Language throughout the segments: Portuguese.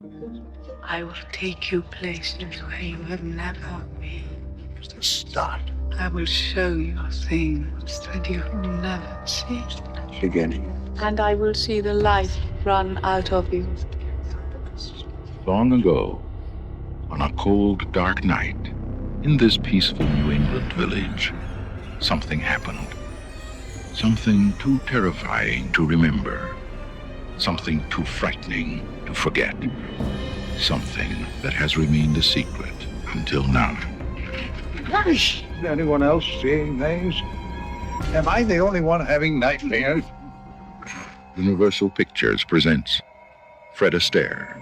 I will take you places where you have never been. Start. I will show you things that you've never seen. Beginning. And I will see the life run out of you. Long ago, on a cold, dark night, in this peaceful New England village, something happened. Something too terrifying to remember. Something too frightening to forget. Something that has remained a secret until now. Is anyone else seeing things? Am I the only one having nightmares? Universal Pictures presents Fred Astaire,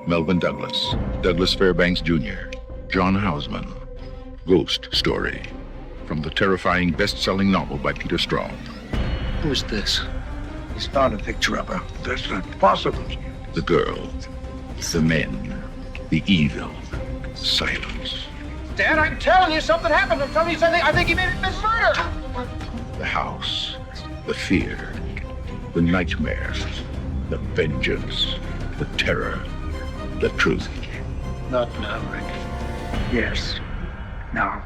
Melvyn Douglas, Douglas Fairbanks Jr., John Houseman, Ghost Story, from the terrifying best-selling novel by Peter Straub. Who's this? It's not a picture of her. That's not possible. The girl, the men, the evil, silence. Dad, I'm telling you, something happened. I'm telling you something. I think he may have been murdered. The house, the fear, the nightmares, the vengeance, the terror, the truth. Not now, Rick. Yes. Now.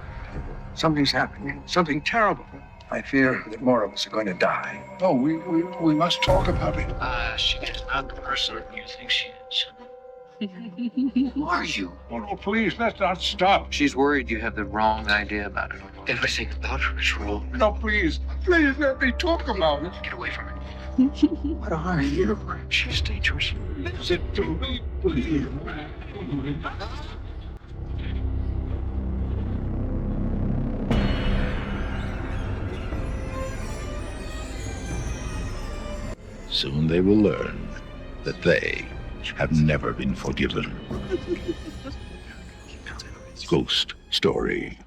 Something's happening. Something terrible. I fear that more of us are going to die. Oh, we must talk about it. She is not the person you think she is. Who are you? Oh, no, please, let's not stop. She's worried you have the wrong idea about her. Everything about her is wrong. No, please. Please let me talk about it. Get away from her. What are you? She's dangerous. Listen to me, please. Soon they will learn that they have never been forgiven. Ghost Story.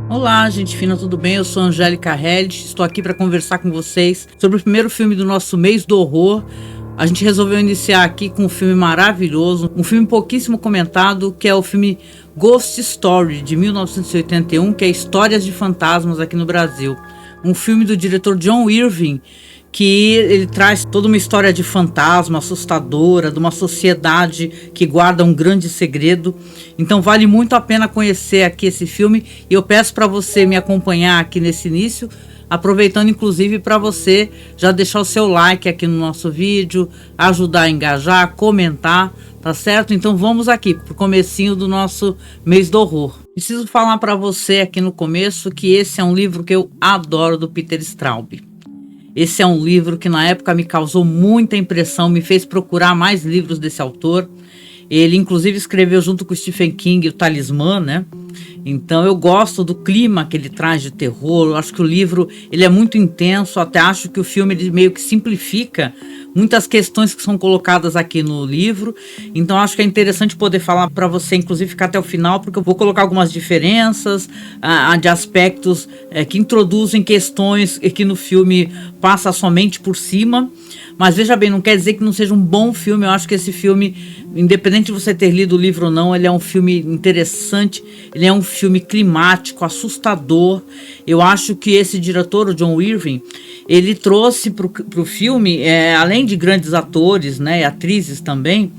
Olá, gente fina, tudo bem? Eu sou Angélica Hellish, estou aqui para conversar com vocês sobre o primeiro filme do nosso mês do horror. A gente resolveu iniciar aqui com um filme maravilhoso, um filme pouquíssimo comentado, que é o filme Ghost Story, de 1981, que é Histórias de Fantasmas aqui no Brasil. Um filme do diretor John Irving, que ele traz toda uma história de fantasma assustadora, de uma sociedade que guarda um grande segredo. Então vale muito a pena conhecer aqui esse filme, e eu peço para você me acompanhar aqui nesse início, aproveitando inclusive para você já deixar o seu like aqui no nosso vídeo, ajudar a engajar, comentar, tá certo? Então vamos aqui pro comecinho do nosso mês do horror. Preciso falar para você aqui no começo que esse é um livro que eu adoro, do Peter Straub. Esse é um livro que na época me causou muita impressão, me fez procurar mais livros desse autor. Ele inclusive escreveu junto com Stephen King o Talismã, né? Então eu gosto do clima que ele traz de terror. Eu acho que o livro ele é muito intenso, até acho que o filme ele meio que simplifica muitas questões que são colocadas aqui no livro. Então acho que é interessante poder falar para você, inclusive ficar até o final, porque eu vou colocar algumas diferenças de aspectos que introduzem questões que no filme passa somente por cima. Mas veja bem, não quer dizer que não seja um bom filme. Eu acho que esse filme, independente de você ter lido o livro ou não, ele é um filme interessante, ele é um filme climático, assustador. Eu acho que esse diretor, o John Irving, ele trouxe para o filme, além de grandes atores, né, e atrizes também,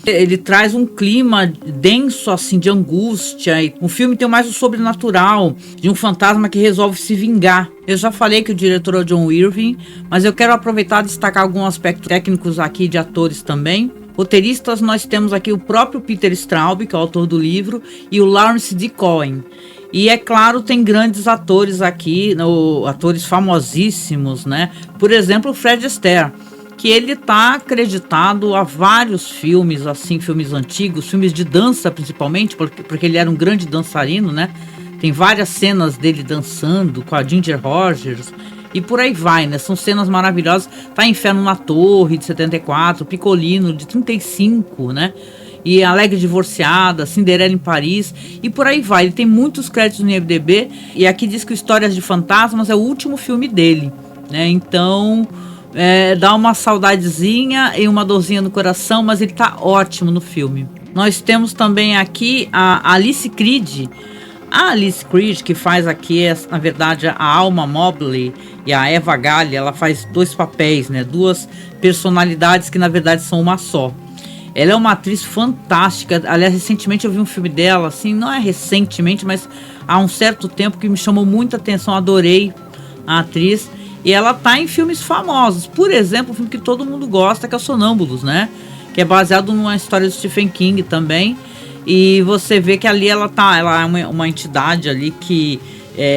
ele traz um clima denso, assim, de angústia. O filme tem mais o sobrenatural, de um fantasma que resolve se vingar. Eu já falei que o diretor é o John Irving, mas eu quero aproveitar e destacar alguns aspectos técnicos aqui de atores também. Roteiristas, nós temos aqui o próprio Peter Straub, que é o autor do livro, e o Lawrence D. Cohen. E é claro, tem grandes atores aqui, atores famosíssimos, né? Por exemplo, o Fred Astaire, que ele está acreditado a vários filmes, assim, filmes antigos, filmes de dança principalmente, porque ele era um grande dançarino, né? Tem várias cenas dele dançando com a Ginger Rogers e por aí vai, né? São cenas maravilhosas. Tá Inferno na Torre, de 74, Piccolino, de 35, né? E Alegre Divorciada, Cinderela em Paris, e por aí vai. Ele tem muitos créditos no IMDb, e aqui diz que Histórias de Fantasmas é o último filme dele, né? Então dá uma saudadezinha e uma dorzinha no coração, mas ele tá ótimo no filme. Nós temos também aqui a Alice Creed. A Alice Creed, que faz aqui, na verdade, a Alma Mobley e a Eva Galley, ela faz dois papéis, né? Duas personalidades que, na verdade, são uma só. Ela é uma atriz fantástica. Aliás, recentemente eu vi um filme dela, assim, não é recentemente, mas há um certo tempo que me chamou muita atenção. Adorei a atriz. E ela tá em filmes famosos. Por exemplo, um filme que todo mundo gosta, que é o Sonâmbulos, né? Que é baseado numa história do Stephen King também. E você vê que ali ela é uma entidade ali que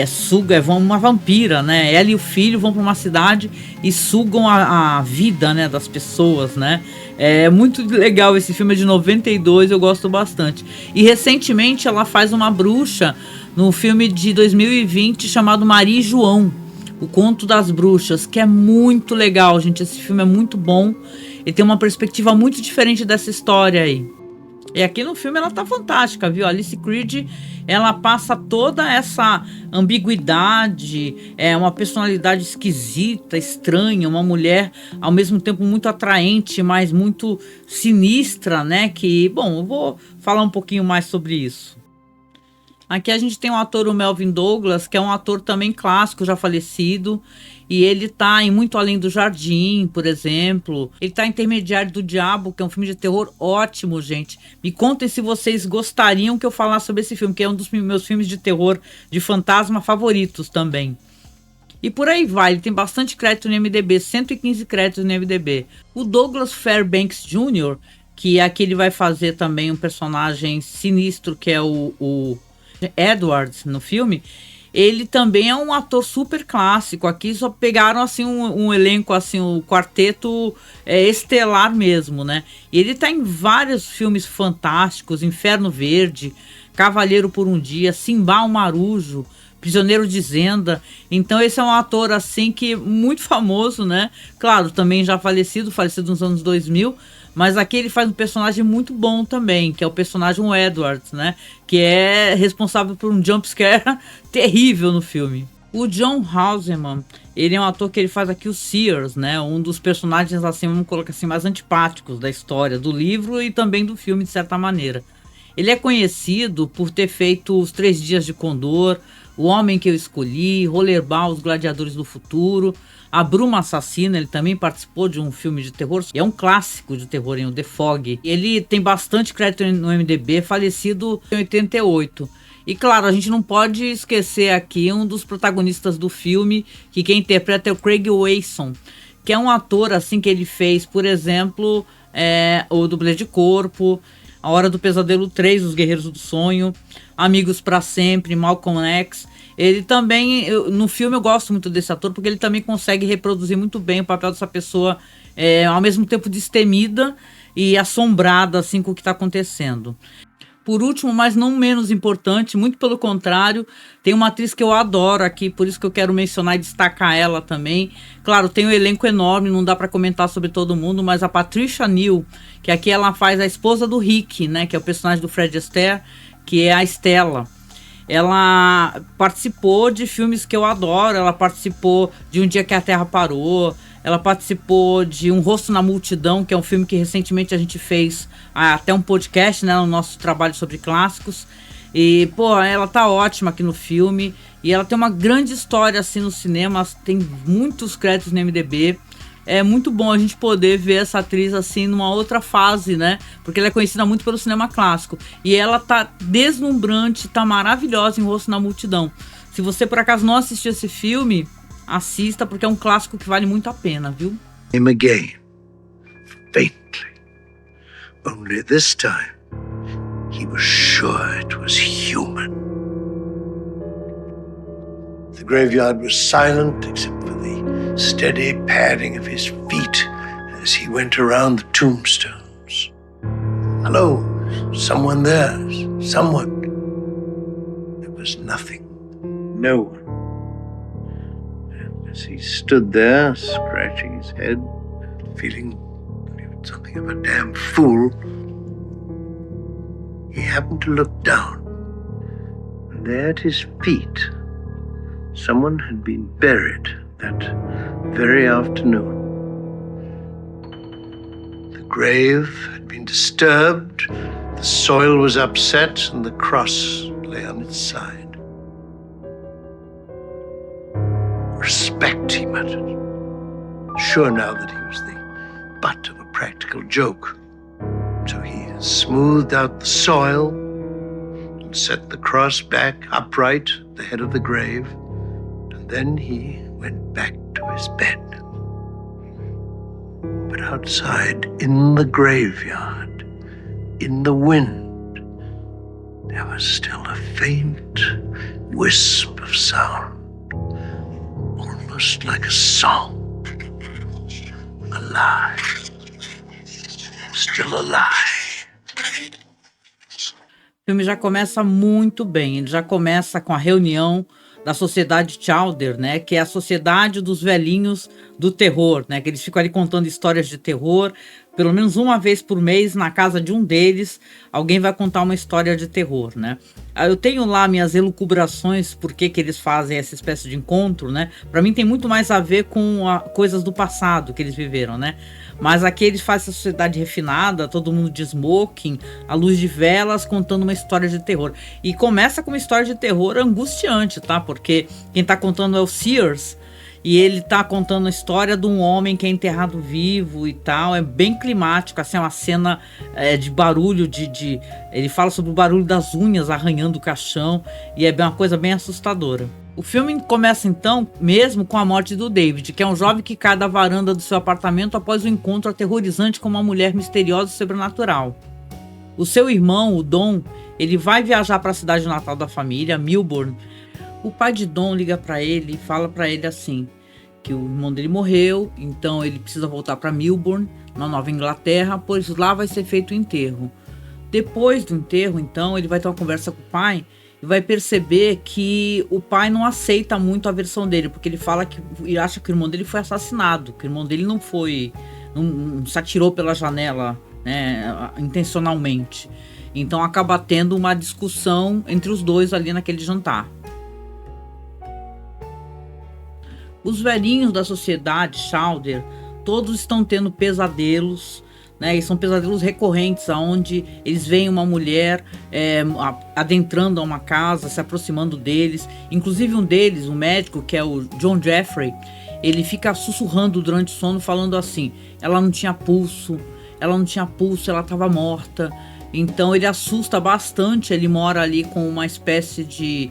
suga, uma vampira, né? Ela e o filho vão para uma cidade e sugam a vida, né, das pessoas, né? É muito legal esse filme, é de 92, eu gosto bastante. E recentemente ela faz uma bruxa no filme de 2020 chamado Maria e João, O Conto das Bruxas, que é muito legal, gente. Esse filme é muito bom e tem uma perspectiva muito diferente dessa história aí. E aqui no filme ela tá fantástica, viu? A Alice Creed, ela passa toda essa ambiguidade, uma personalidade esquisita, estranha, uma mulher ao mesmo tempo muito atraente, mas muito sinistra, né? Que, bom, eu vou falar um pouquinho mais sobre isso. Aqui a gente tem o ator, o Melvin Douglas, que é um ator também clássico, já falecido. E ele tá em Muito Além do Jardim, por exemplo. Ele tá em Intermediário do Diabo, que é um filme de terror ótimo, gente. Me contem se vocês gostariam que eu falasse sobre esse filme, que é um dos meus filmes de terror de fantasma favoritos também. E por aí vai, ele tem bastante crédito no IMDb, 115 créditos no IMDb. O Douglas Fairbanks Jr., que aqui ele vai fazer também um personagem sinistro, que é o Edward no filme. Ele também é um ator super clássico. Aqui só pegaram assim um elenco, assim, o quarteto estelar mesmo, né? E ele tá em vários filmes fantásticos: Inferno Verde, Cavaleiro por um Dia, Simba o Marujo, Prisioneiro de Zenda. Então esse é um ator assim que muito famoso, né? Claro, também já falecido nos anos 2000. Mas aqui ele faz um personagem muito bom também, que é o personagem Edward, né? Que é responsável por um jumpscare terrível no filme. O John Houseman, ele é um ator que ele faz aqui o Sears, né? Um dos personagens, assim, vamos colocar assim, mais antipáticos da história, do livro e também do filme, de certa maneira. Ele é conhecido por ter feito Os 3 Dias de Condor, O Homem que Eu Escolhi, Rollerball, Os Gladiadores do Futuro, A Bruma Assassina. Ele também participou de um filme de terror, é um clássico de terror, o The Fog. Ele tem bastante crédito no IMDb, falecido em 88. E claro, a gente não pode esquecer aqui um dos protagonistas do filme, que quem interpreta é o Craig Wasson, que é um ator assim que ele fez, por exemplo, o Dublê de Corpo, A Hora do Pesadelo 3, Os Guerreiros do Sonho, Amigos pra Sempre, Malcolm X. Ele também, no filme eu gosto muito desse ator, porque ele também consegue reproduzir muito bem o papel dessa pessoa, ao mesmo tempo destemida e assombrada assim, com o que está acontecendo. Por último, mas não menos importante, muito pelo contrário, tem uma atriz que eu adoro aqui, por isso que eu quero mencionar e destacar ela também. Claro, tem um elenco enorme, não dá para comentar sobre todo mundo, mas a Patricia Neal, que aqui ela faz a esposa do Rick, né, que é o personagem do Fred Astaire, que é a Stella. Ela participou de filmes que eu adoro, ela participou de Um Dia que a Terra Parou, ela participou de Um Rosto na Multidão, que é um filme que recentemente a gente fez até um podcast, né, no nosso trabalho sobre clássicos. E, pô, ela tá ótima aqui no filme, e ela tem uma grande história assim no cinema, tem muitos créditos no IMDb. É muito bom a gente poder ver essa atriz assim numa outra fase, né? Porque ela é conhecida muito pelo cinema clássico. E ela tá deslumbrante, tá maravilhosa em Rosto na Multidão. Se você por acaso não assistiu esse filme, assista, porque é um clássico que vale muito a pena, viu? Him again, faintly. Only this time, he was sure it was human. The graveyard was silent except for the steady padding of his feet as he went around the tombstones. Hello, someone there, someone. There was nothing, no one. And as he stood there, scratching his head, feeling something of a damn fool, he happened to look down. And there at his feet, someone had been buried that very afternoon. The grave had been disturbed, the soil was upset, and the cross lay on its side. respect, he muttered, sure now that he was the butt of a practical joke. So he smoothed out the soil and set the cross back upright at the head of the grave, and then he went back to his bed. But outside, in the graveyard, in the wind, there was still a faint wisp of sound, almost like a song. Alive. Still alive. O filme já começa muito bem, ele já começa com a reunião da Sociedade Chowder, né, que é a sociedade dos velhinhos do terror, né, que eles ficam ali contando histórias de terror, pelo menos uma vez por mês, na casa de um deles, alguém vai contar uma história de terror, né. Eu tenho lá minhas elucubrações por que eles fazem essa espécie de encontro, né, pra mim tem muito mais a ver com coisas do passado que eles viveram, né. Mas aqui eles fazem essa sociedade refinada, todo mundo de smoking, à luz de velas, contando uma história de terror. E começa com uma história de terror angustiante, tá? Porque quem tá contando é o Sears, e ele tá contando a história de um homem que é enterrado vivo e tal. É bem climático, assim, é uma cena de barulho, ele fala sobre o barulho das unhas arranhando o caixão, e é uma coisa bem assustadora. O filme começa então mesmo com a morte do David, que é um jovem que cai da varanda do seu apartamento após um encontro aterrorizante com uma mulher misteriosa e sobrenatural. O seu irmão, o Don, ele vai viajar para a cidade natal da família, Milbourne. O pai de Don liga para ele e fala para ele assim, que o irmão dele morreu, então ele precisa voltar para Milbourne, na Nova Inglaterra, pois lá vai ser feito o enterro. Depois do enterro, então, ele vai ter uma conversa com o pai e vai perceber que o pai não aceita muito a versão dele, porque ele fala que ele acha que o irmão dele foi assassinado, que o irmão dele não se atirou pela janela, né, intencionalmente. Então acaba tendo uma discussão entre os dois ali naquele jantar. Os velhinhos da sociedade Chowder, todos estão tendo pesadelos, né, e são pesadelos recorrentes, onde eles veem uma mulher adentrando a uma casa, se aproximando deles. Inclusive um deles, um médico, que é o John Jeffrey, ele fica sussurrando durante o sono, falando assim, ela não tinha pulso, ela estava morta. Então ele assusta bastante. Ele mora ali com uma espécie de...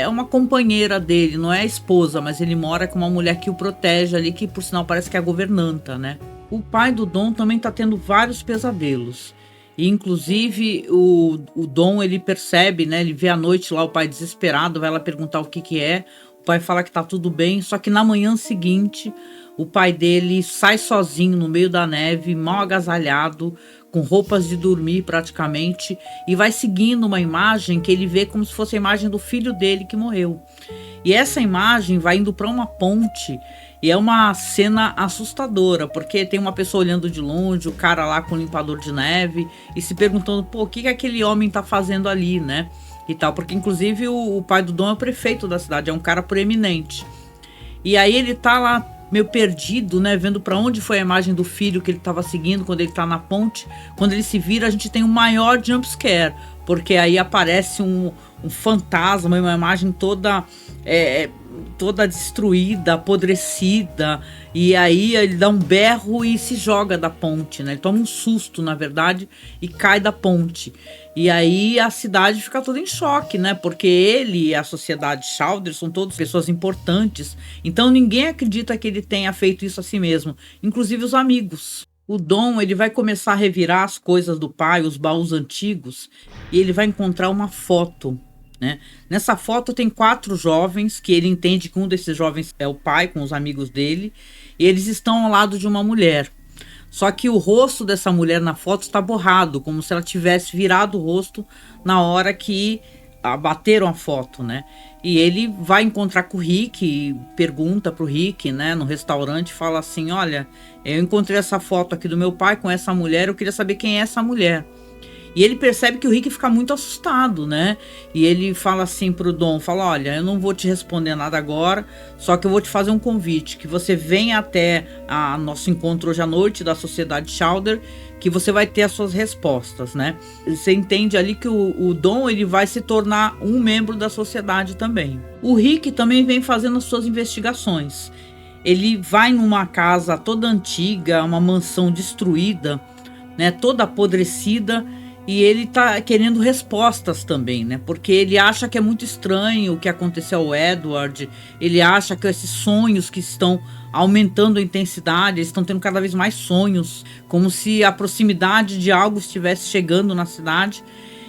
uma companheira dele, não é a esposa, mas ele mora com uma mulher que o protege ali, que por sinal parece que é a governanta, né? O pai do Don também está tendo vários pesadelos. E, inclusive, o Don, ele percebe, né? Ele vê à noite lá o pai desesperado, vai lá perguntar o que é. O pai fala que tá tudo bem, só que na manhã seguinte, o pai dele sai sozinho no meio da neve, mal agasalhado, com roupas de dormir praticamente, e vai seguindo uma imagem que ele vê como se fosse a imagem do filho dele que morreu. E essa imagem vai indo para uma ponte, e é uma cena assustadora, porque tem uma pessoa olhando de longe, o cara lá com o limpador de neve, e se perguntando, pô, o que aquele homem tá fazendo ali, né? E tal, porque inclusive o pai do Dom é o prefeito da cidade, é um cara proeminente. E aí ele tá lá meio perdido, né, vendo para onde foi a imagem do filho que ele estava seguindo quando ele tá na ponte. Quando ele se vira, a gente tem um maior jumpscare, porque aí aparece um fantasma, uma imagem toda destruída, apodrecida, e aí ele dá um berro e se joga da ponte, né? Ele toma um susto, na verdade, e cai da ponte. E aí a cidade fica toda em choque, né? Porque ele e a sociedade Chowder são todas pessoas importantes, então ninguém acredita que ele tenha feito isso a si mesmo, inclusive os amigos. O Dom, ele vai começar a revirar as coisas do pai, os baús antigos, e ele vai encontrar uma foto, né? Nessa foto tem 4 jovens, que ele entende que um desses jovens é o pai, com os amigos dele, e eles estão ao lado de uma mulher. Só que o rosto dessa mulher na foto está borrado, como se ela tivesse virado o rosto na hora que abateram a foto, né? E ele vai encontrar com o Rick e pergunta pro Rick, né, no restaurante, fala assim, olha, eu encontrei essa foto aqui do meu pai com essa mulher, eu queria saber quem é essa mulher. E ele percebe que o Rick fica muito assustado, né? E ele fala assim pro Dom, fala, olha, eu não vou te responder nada agora, só que eu vou te fazer um convite, que você venha até a nosso encontro hoje à noite da Sociedade Chowder, que você vai ter as suas respostas, né? Você entende ali que o Dom, ele vai se tornar um membro da sociedade também. O Rick também vem fazendo as suas investigações. Ele vai numa casa toda antiga, uma mansão destruída, né, toda apodrecida, e ele tá querendo respostas também, né? Porque ele acha que é muito estranho o que aconteceu ao Edward. Ele acha que esses sonhos que estão aumentando a intensidade, eles estão tendo cada vez mais sonhos, como se a proximidade de algo estivesse chegando na cidade.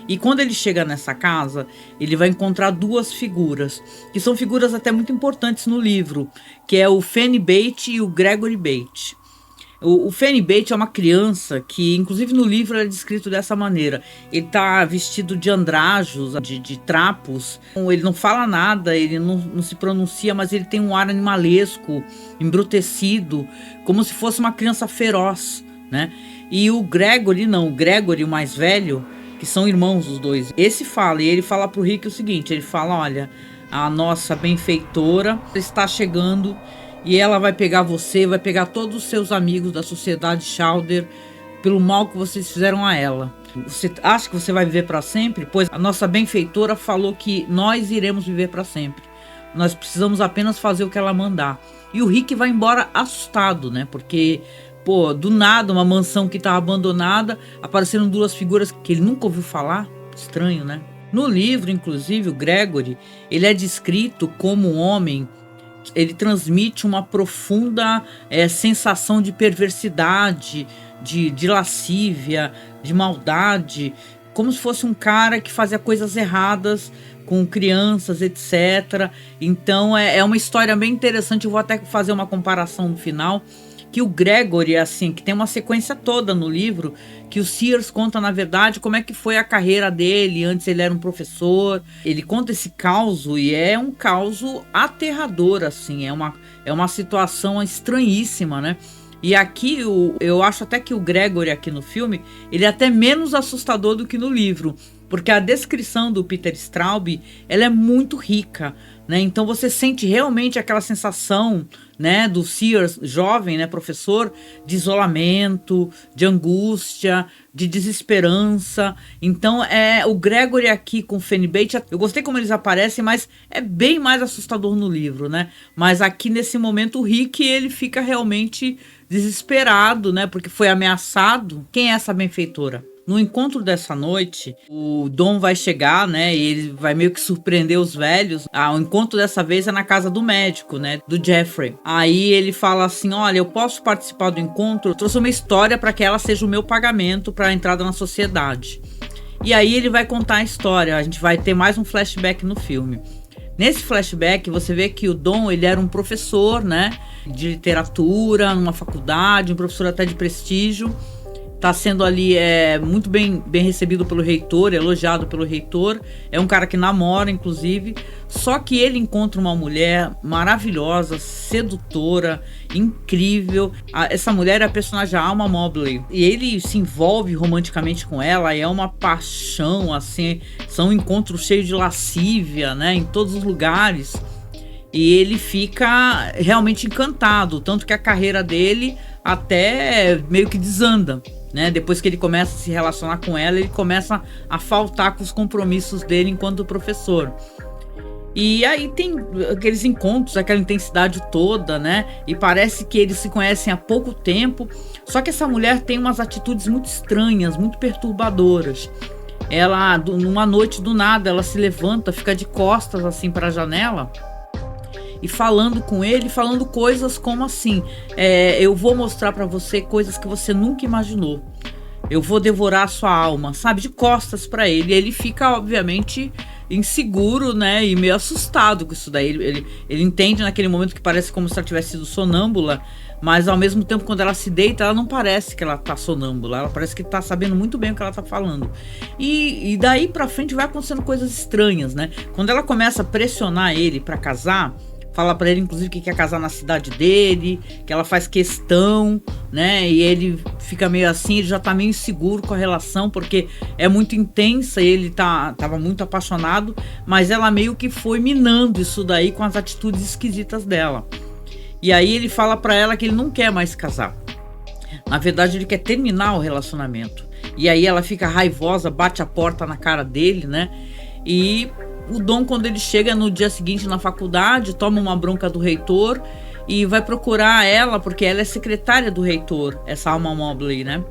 E quando ele chega nessa casa, ele vai encontrar duas figuras, que são figuras até muito importantes no livro, que é o Fanny Bate e o Gregory Bate. O Fanny Bate é uma criança que, inclusive no livro, é descrito dessa maneira. Ele tá vestido de andrajos, de trapos. Ele não fala nada, ele não se pronuncia, mas ele tem um ar animalesco, embrutecido, como se fosse uma criança feroz, né? E o Gregory, não, o Gregory, o mais velho, que são irmãos os dois. Esse fala, e ele fala pro Rick o seguinte, ele fala, olha, a nossa benfeitora está chegando e ela vai pegar você, vai pegar todos os seus amigos da Sociedade Chowder pelo mal que vocês fizeram a ela. Você acha que você vai viver para sempre? Pois a nossa benfeitora falou que nós iremos viver para sempre. Nós precisamos apenas fazer o que ela mandar. E o Rick vai embora assustado, né? Porque, pô, do nada, uma mansão que estava abandonada, apareceram duas figuras que ele nunca ouviu falar. Estranho, né? No livro, inclusive, o Gregory, ele é descrito como um homem. Ele transmite uma profunda sensação de perversidade, de lascívia, de maldade, como se fosse um cara que fazia coisas erradas com crianças, etc. Então é uma história bem interessante. Eu vou até fazer uma comparação no final, que o Gregory, assim, que tem uma sequência toda no livro, que o Sears conta, na verdade, como é que foi a carreira dele. Antes ele era um professor, ele conta esse caos, e é um caos aterrador, assim, é uma situação estranhíssima, né? E aqui, eu acho até que o Gregory aqui no filme, ele é até menos assustador do que no livro, porque a descrição do Peter Straub, ela é muito rica, né? Então você sente realmente aquela sensação, né, do Sears jovem, né, professor, de isolamento, de angústia, de desesperança. Então o Gregory aqui com o Fanny Bate, eu gostei como eles aparecem, mas é bem mais assustador no livro, né? Mas aqui nesse momento o Rick, ele fica realmente desesperado, né, porque foi ameaçado. Quem é essa benfeitora? No encontro dessa noite, o Dom vai chegar, né, e ele vai meio que surpreender os velhos. O encontro dessa vez é na casa do médico, né, do Jeffrey. Aí ele fala assim, olha, eu posso participar do encontro? Eu trouxe uma história para que ela seja o meu pagamento para a entrada na sociedade. E aí ele vai contar a história, a gente vai ter mais um flashback no filme. Nesse flashback, você vê que o Dom, ele era um professor, né, de literatura, numa faculdade, um professor até de prestígio. Tá sendo ali muito bem recebido pelo reitor, elogiado pelo reitor. É um cara que namora, inclusive. Só que ele encontra uma mulher maravilhosa, sedutora, incrível. Essa mulher é a personagem Alma Mobley. E ele se envolve romanticamente com ela. E é uma paixão, assim. São encontros cheios de lascívia, né? Em todos os lugares. E ele fica realmente encantado. Tanto que a carreira dele até meio que desanda, né? Depois que ele começa a se relacionar com ela, ele começa a faltar com os compromissos dele enquanto professor. E aí tem aqueles encontros, aquela intensidade toda, né? E parece que eles se conhecem há pouco tempo. Só que essa mulher tem umas atitudes muito estranhas, muito perturbadoras. Ela, numa noite do nada, ela se levanta, fica de costas assim para a janela e falando com ele, falando coisas como assim, eu vou mostrar para você coisas que você nunca imaginou. Eu vou devorar a sua alma, sabe? De costas para ele. E ele fica, obviamente, inseguro, né? E meio assustado com isso daí. Ele entende naquele momento que parece como se ela tivesse sido sonâmbula, mas ao mesmo tempo, quando ela se deita, ela não parece que ela tá sonâmbula. Ela parece que tá sabendo muito bem o que ela tá falando. E daí pra frente vai acontecendo coisas estranhas, né? Quando ela começa a pressionar ele para casar, fala pra ele, inclusive, que quer casar na cidade dele, que ela faz questão, né? E ele fica meio assim, ele já tá meio inseguro com a relação, porque é muito intensa, ele tava muito apaixonado, mas ela meio que foi minando isso daí com as atitudes esquisitas dela. E aí ele fala pra ela que ele não quer mais casar. Na verdade, ele quer terminar o relacionamento. E aí ela fica raivosa, bate a porta na cara dele, né? E o Dom, quando ele chega no dia seguinte na faculdade, toma uma bronca do reitor e vai procurar ela, porque ela é secretária do reitor, essa Alma Mobley, né?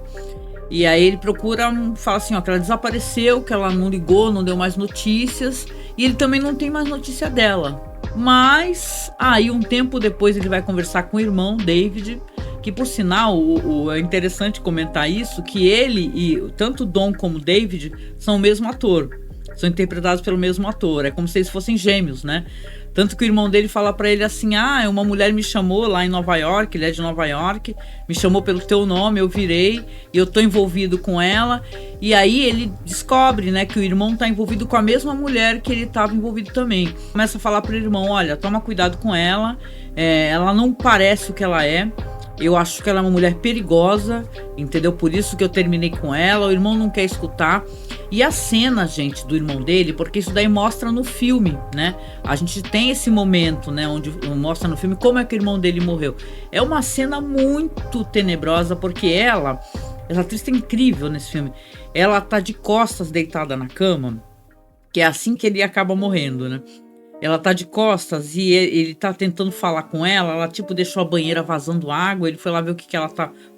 E aí ele procura, fala assim, ó, que ela desapareceu, que ela não ligou, não deu mais notícias, e ele também não tem mais notícia dela. Mas aí um tempo depois ele vai conversar com o irmão, David, que por sinal, é interessante comentar isso, que ele e tanto Dom como David são o mesmo ator. São interpretados pelo mesmo ator, é como se eles fossem gêmeos, né? Tanto que o irmão dele fala pra ele assim, uma mulher me chamou lá em Nova York, ele é de Nova York, me chamou pelo teu nome, eu virei, e eu tô envolvido com ela, e aí ele descobre, né, que o irmão tá envolvido com a mesma mulher que ele tava envolvido também. Começa a falar pro irmão, olha, toma cuidado com ela, ela não parece o que ela é, eu acho que ela é uma mulher perigosa, entendeu? Por isso que eu terminei com ela, o irmão não quer escutar. E a cena, gente, do irmão dele, porque isso daí mostra no filme, né? A gente tem esse momento, né, onde mostra no filme como é que o irmão dele morreu. É uma cena muito tenebrosa, porque essa atriz é incrível nesse filme. Ela tá de costas deitada na cama, que é assim que ele acaba morrendo, né? Ela tá de costas e ele tá tentando falar com ela tipo deixou a banheira vazando água, ele foi lá ver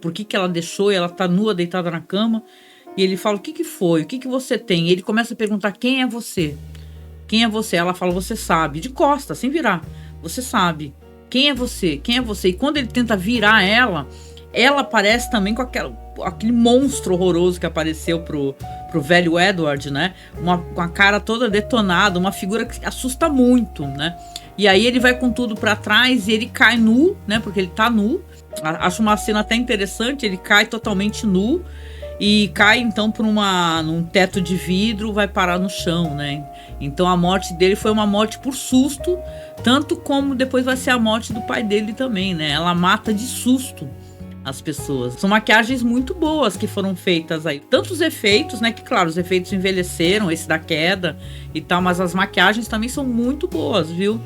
por que ela deixou, e ela tá nua deitada na cama, e ele fala, o que foi, o que você tem? E ele começa a perguntar, quem é você? Quem é você? Ela fala, você sabe, de costas, sem virar, você sabe, quem é você? Quem é você? E quando ele tenta virar ela aparece também com aquele monstro horroroso que apareceu pro velho Edward, né? Com a cara toda detonada, uma figura que assusta muito, né? E aí ele vai com tudo pra trás e ele cai nu, né? Porque ele tá nu. Acho uma cena até interessante, ele cai totalmente nu e cai então num teto de vidro, vai parar no chão, né? Então a morte dele foi uma morte por susto, tanto como depois vai ser a morte do pai dele também, né? Ela mata de susto as pessoas. São maquiagens muito boas que foram feitas aí. Tanto os efeitos, né? Que claro, os efeitos envelheceram, esse da queda e tal, mas as maquiagens também são muito boas, viu?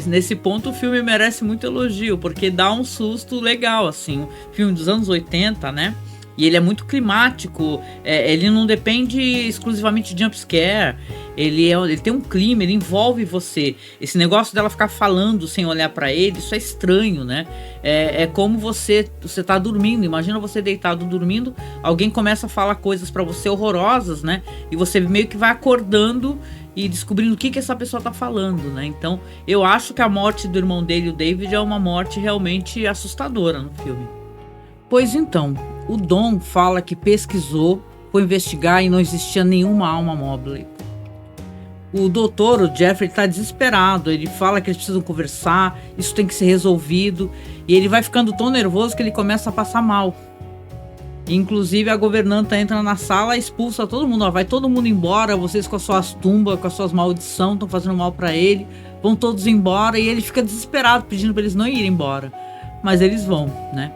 Nesse ponto o filme merece muito elogio, porque dá um susto legal, assim. Um filme dos anos 80, né? E ele é muito climático, ele não depende exclusivamente de jumpscare, ele tem um clima, ele envolve você. Esse negócio dela ficar falando sem olhar pra ele, isso é estranho, né? É como você tá dormindo, imagina você deitado dormindo, alguém começa a falar coisas pra você horrorosas, né? E você meio que vai acordando e descobrindo o que essa pessoa tá falando, né? Então, eu acho que a morte do irmão dele, o David, é uma morte realmente assustadora no filme. Pois então, o Dom fala que pesquisou, foi investigar e não existia nenhuma Alma Mobley. O doutor, o Jeffrey, está desesperado. Ele fala que eles precisam conversar, isso tem que ser resolvido. E ele vai ficando tão nervoso que ele começa a passar mal. Inclusive a governanta entra na sala e expulsa todo mundo. Vai todo mundo embora, vocês com as suas tumbas, com as suas maldições, estão fazendo mal para ele. Vão todos embora e ele fica desesperado, pedindo para eles não irem embora. Mas eles vão, né?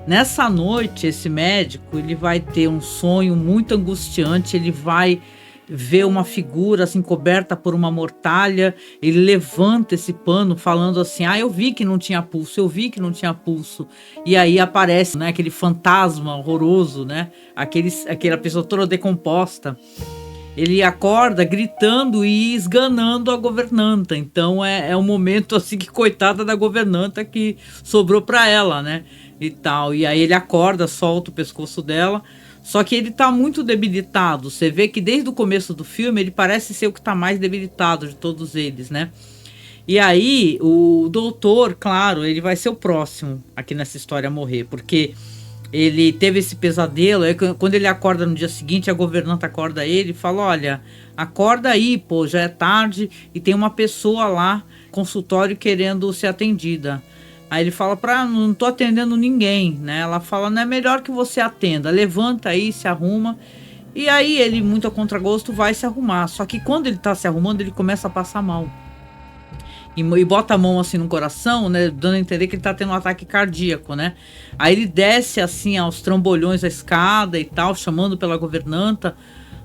Nessa noite, esse médico, ele vai ter um sonho muito angustiante, ele vai ver uma figura assim coberta por uma mortalha, ele levanta esse pano falando assim, eu vi que não tinha pulso, eu vi que não tinha pulso, e aí aparece, né, aquele fantasma horroroso, né, aquela pessoa toda decomposta. Ele acorda gritando e esganando a governanta, então é um momento assim que coitada da governanta que sobrou pra ela, né, e tal, e aí ele acorda, solta o pescoço dela, só que ele tá muito debilitado, você vê que desde o começo do filme ele parece ser o que tá mais debilitado de todos eles, né, e aí o doutor, claro, ele vai ser o próximo aqui nessa história a morrer, porque ele teve esse pesadelo, aí quando ele acorda no dia seguinte, a governanta acorda ele e fala, olha, acorda aí, pô, já é tarde e tem uma pessoa lá, consultório, querendo ser atendida. Aí ele fala, não tô atendendo ninguém, né? Ela fala, não é melhor que você atenda, levanta aí, se arruma. E aí ele, muito a contragosto, vai se arrumar. Só que quando ele tá se arrumando, ele começa a passar mal. e bota a mão assim no coração, né, dando a entender que ele tá tendo um ataque cardíaco, né? Aí ele desce assim aos trambolhões a escada e tal, chamando pela governanta.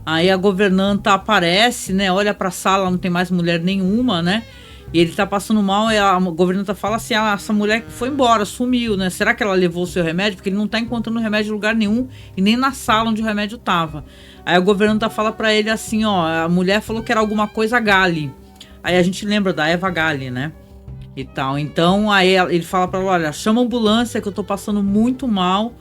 Aí a governanta aparece, né, olha pra sala, não tem mais mulher nenhuma, né? E ele tá passando mal, e a governanta fala assim, essa mulher foi embora, sumiu, né? Será que ela levou o seu remédio? Porque ele não tá encontrando remédio em lugar nenhum e nem na sala onde o remédio tava. Aí a governanta fala pra ele assim, ó, a mulher falou que era alguma coisa Gali. Aí a gente lembra da Eva Gali, né? E tal. Então aí ele fala pra ela, olha, chama a ambulância que eu tô passando muito mal.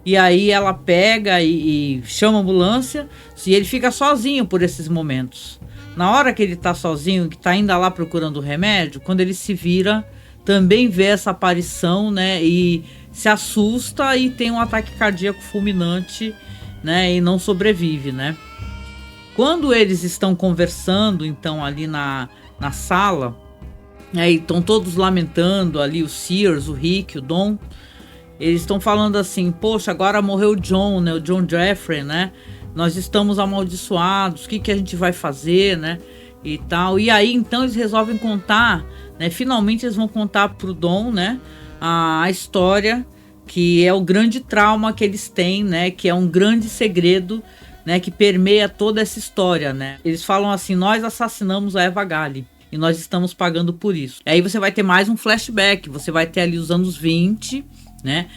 E aí ela pega e chama a ambulância e ele fica sozinho por esses momentos. Na hora que ele tá sozinho, que tá ainda lá procurando o remédio, quando ele se vira, também vê essa aparição, né? E se assusta e tem um ataque cardíaco fulminante, né? E não sobrevive, né? Quando eles estão conversando, então, ali na sala, né, e estão todos lamentando ali, o Sears, o Rick, o Don, eles estão falando assim, poxa, agora morreu o John, né? O John Jeffrey, né? Nós estamos amaldiçoados, o que a gente vai fazer, né? E tal. E aí, então, eles resolvem contar, né? Finalmente eles vão contar pro Don, né? A história, que é o grande trauma que eles têm, né? Que é um grande segredo, né? Que permeia toda essa história, né? Eles falam assim, nós assassinamos a Eva Gali e nós estamos pagando por isso. Aí você vai ter mais um flashback, você vai ter ali os anos 20, né?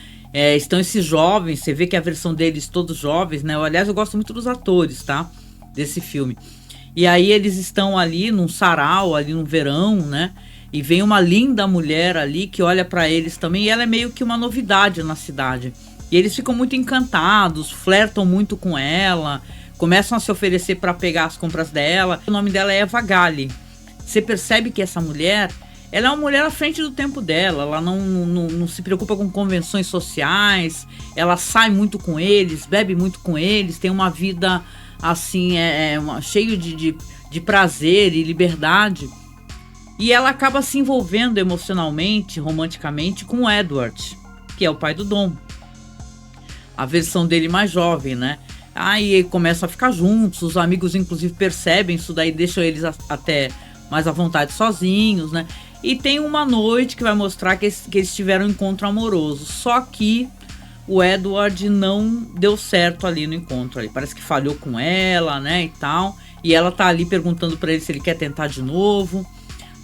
Estão esses jovens, você vê que a versão deles todos jovens, né? Aliás, eu gosto muito dos atores, tá? Desse filme. E aí eles estão ali num sarau, ali no verão, né? E vem uma linda mulher ali que olha pra eles também, e ela é meio que uma novidade na cidade. E eles ficam muito encantados, flertam muito com ela, começam a se oferecer para pegar as compras dela. O nome dela é Eva Gali. Você percebe que essa mulher, ela é uma mulher à frente do tempo dela, ela não se preocupa com convenções sociais, ela sai muito com eles, bebe muito com eles, tem uma vida assim, cheio de prazer e liberdade. E ela acaba se envolvendo emocionalmente, romanticamente com o Edward, que é o pai do Dom. A versão dele mais jovem, né? Aí começam a ficar juntos, os amigos inclusive percebem isso daí, deixam eles até mais à vontade sozinhos, né? E tem uma noite que vai mostrar que eles tiveram um encontro amoroso. Só que o Edward não deu certo ali no encontro. Ali. Parece que falhou com ela, né, e tal. E ela tá ali perguntando pra ele se ele quer tentar de novo.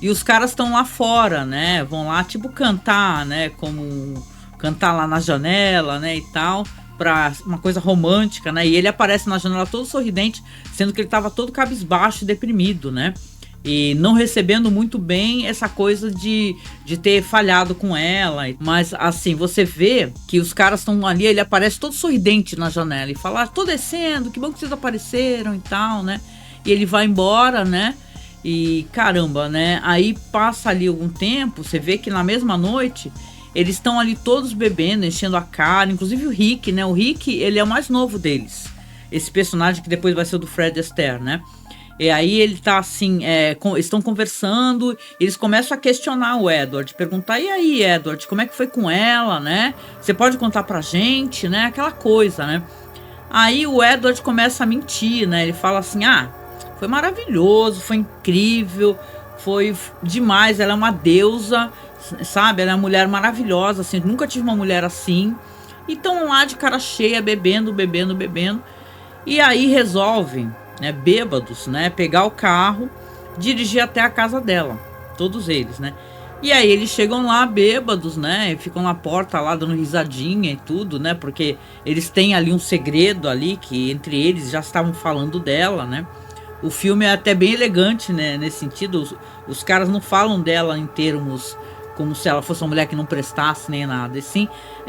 E os caras estão lá fora, né? Vão lá, tipo, cantar, né? Como cantar lá na janela, né, e tal. Pra uma coisa romântica, né? E ele aparece na janela todo sorridente, sendo que ele tava todo cabisbaixo e deprimido, né? E não recebendo muito bem essa coisa de ter falhado com ela. Mas assim, você vê que os caras estão ali, ele aparece todo sorridente na janela e fala, tô descendo, que bom que vocês apareceram e tal, né? E ele vai embora, né? E caramba, né? Aí passa ali algum tempo, você vê que na mesma noite eles estão ali todos bebendo, enchendo a cara, inclusive o Rick, né? O Rick, ele é o mais novo deles. Esse personagem que depois vai ser o do Fred Astaire, né? E aí ele tá assim, estão conversando, eles começam a questionar o Edward, perguntar, e aí, Edward, como é que foi com ela, né? Você pode contar pra gente, né? Aquela coisa, né? Aí o Edward começa a mentir, né? Ele fala assim, foi maravilhoso, foi incrível, foi demais, ela é uma deusa, sabe? Ela é uma mulher maravilhosa, assim, nunca tive uma mulher assim. E estão lá de cara cheia, bebendo. E aí resolvem, né, bêbados, né, pegar o carro, dirigir até a casa dela, todos eles, né. E aí eles chegam lá bêbados, né, e ficam na porta lá dando risadinha e tudo, né, porque eles têm ali um segredo ali, que entre eles já estavam falando dela, né. O filme é até bem elegante, né, nesse sentido, os caras não falam dela em termos como se ela fosse uma mulher que não prestasse nem nada, assim,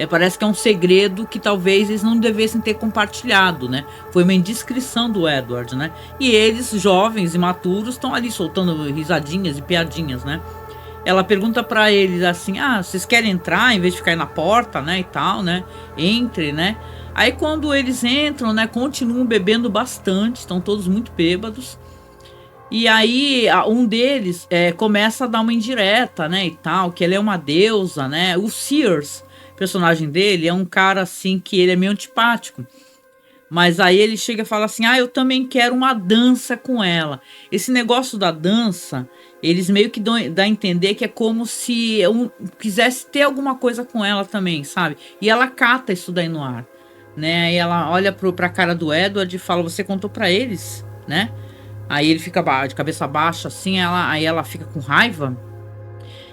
parece que é um segredo que talvez eles não devessem ter compartilhado, né, foi uma indiscrição do Edward, né, e eles, jovens e maturos, estão ali soltando risadinhas e piadinhas, né. Ela pergunta pra eles assim, vocês querem entrar em vez de ficar aí na porta, né, e tal, né, entre, né. Aí quando eles entram, né, continuam bebendo bastante, estão todos muito bêbados. E aí um deles começa a dar uma indireta, né, e tal, que ele é uma deusa, né. O Sears, personagem dele, é um cara assim que ele é meio antipático. Mas aí ele chega e fala assim, eu também quero uma dança com ela. Esse negócio da dança, eles meio que dão a entender que é como se eu quisesse ter alguma coisa com ela também, sabe? E ela cata isso daí no ar, né? Aí ela olha pra cara do Edward e fala, você contou pra eles, né? Aí ele fica de cabeça baixa assim, aí ela fica com raiva.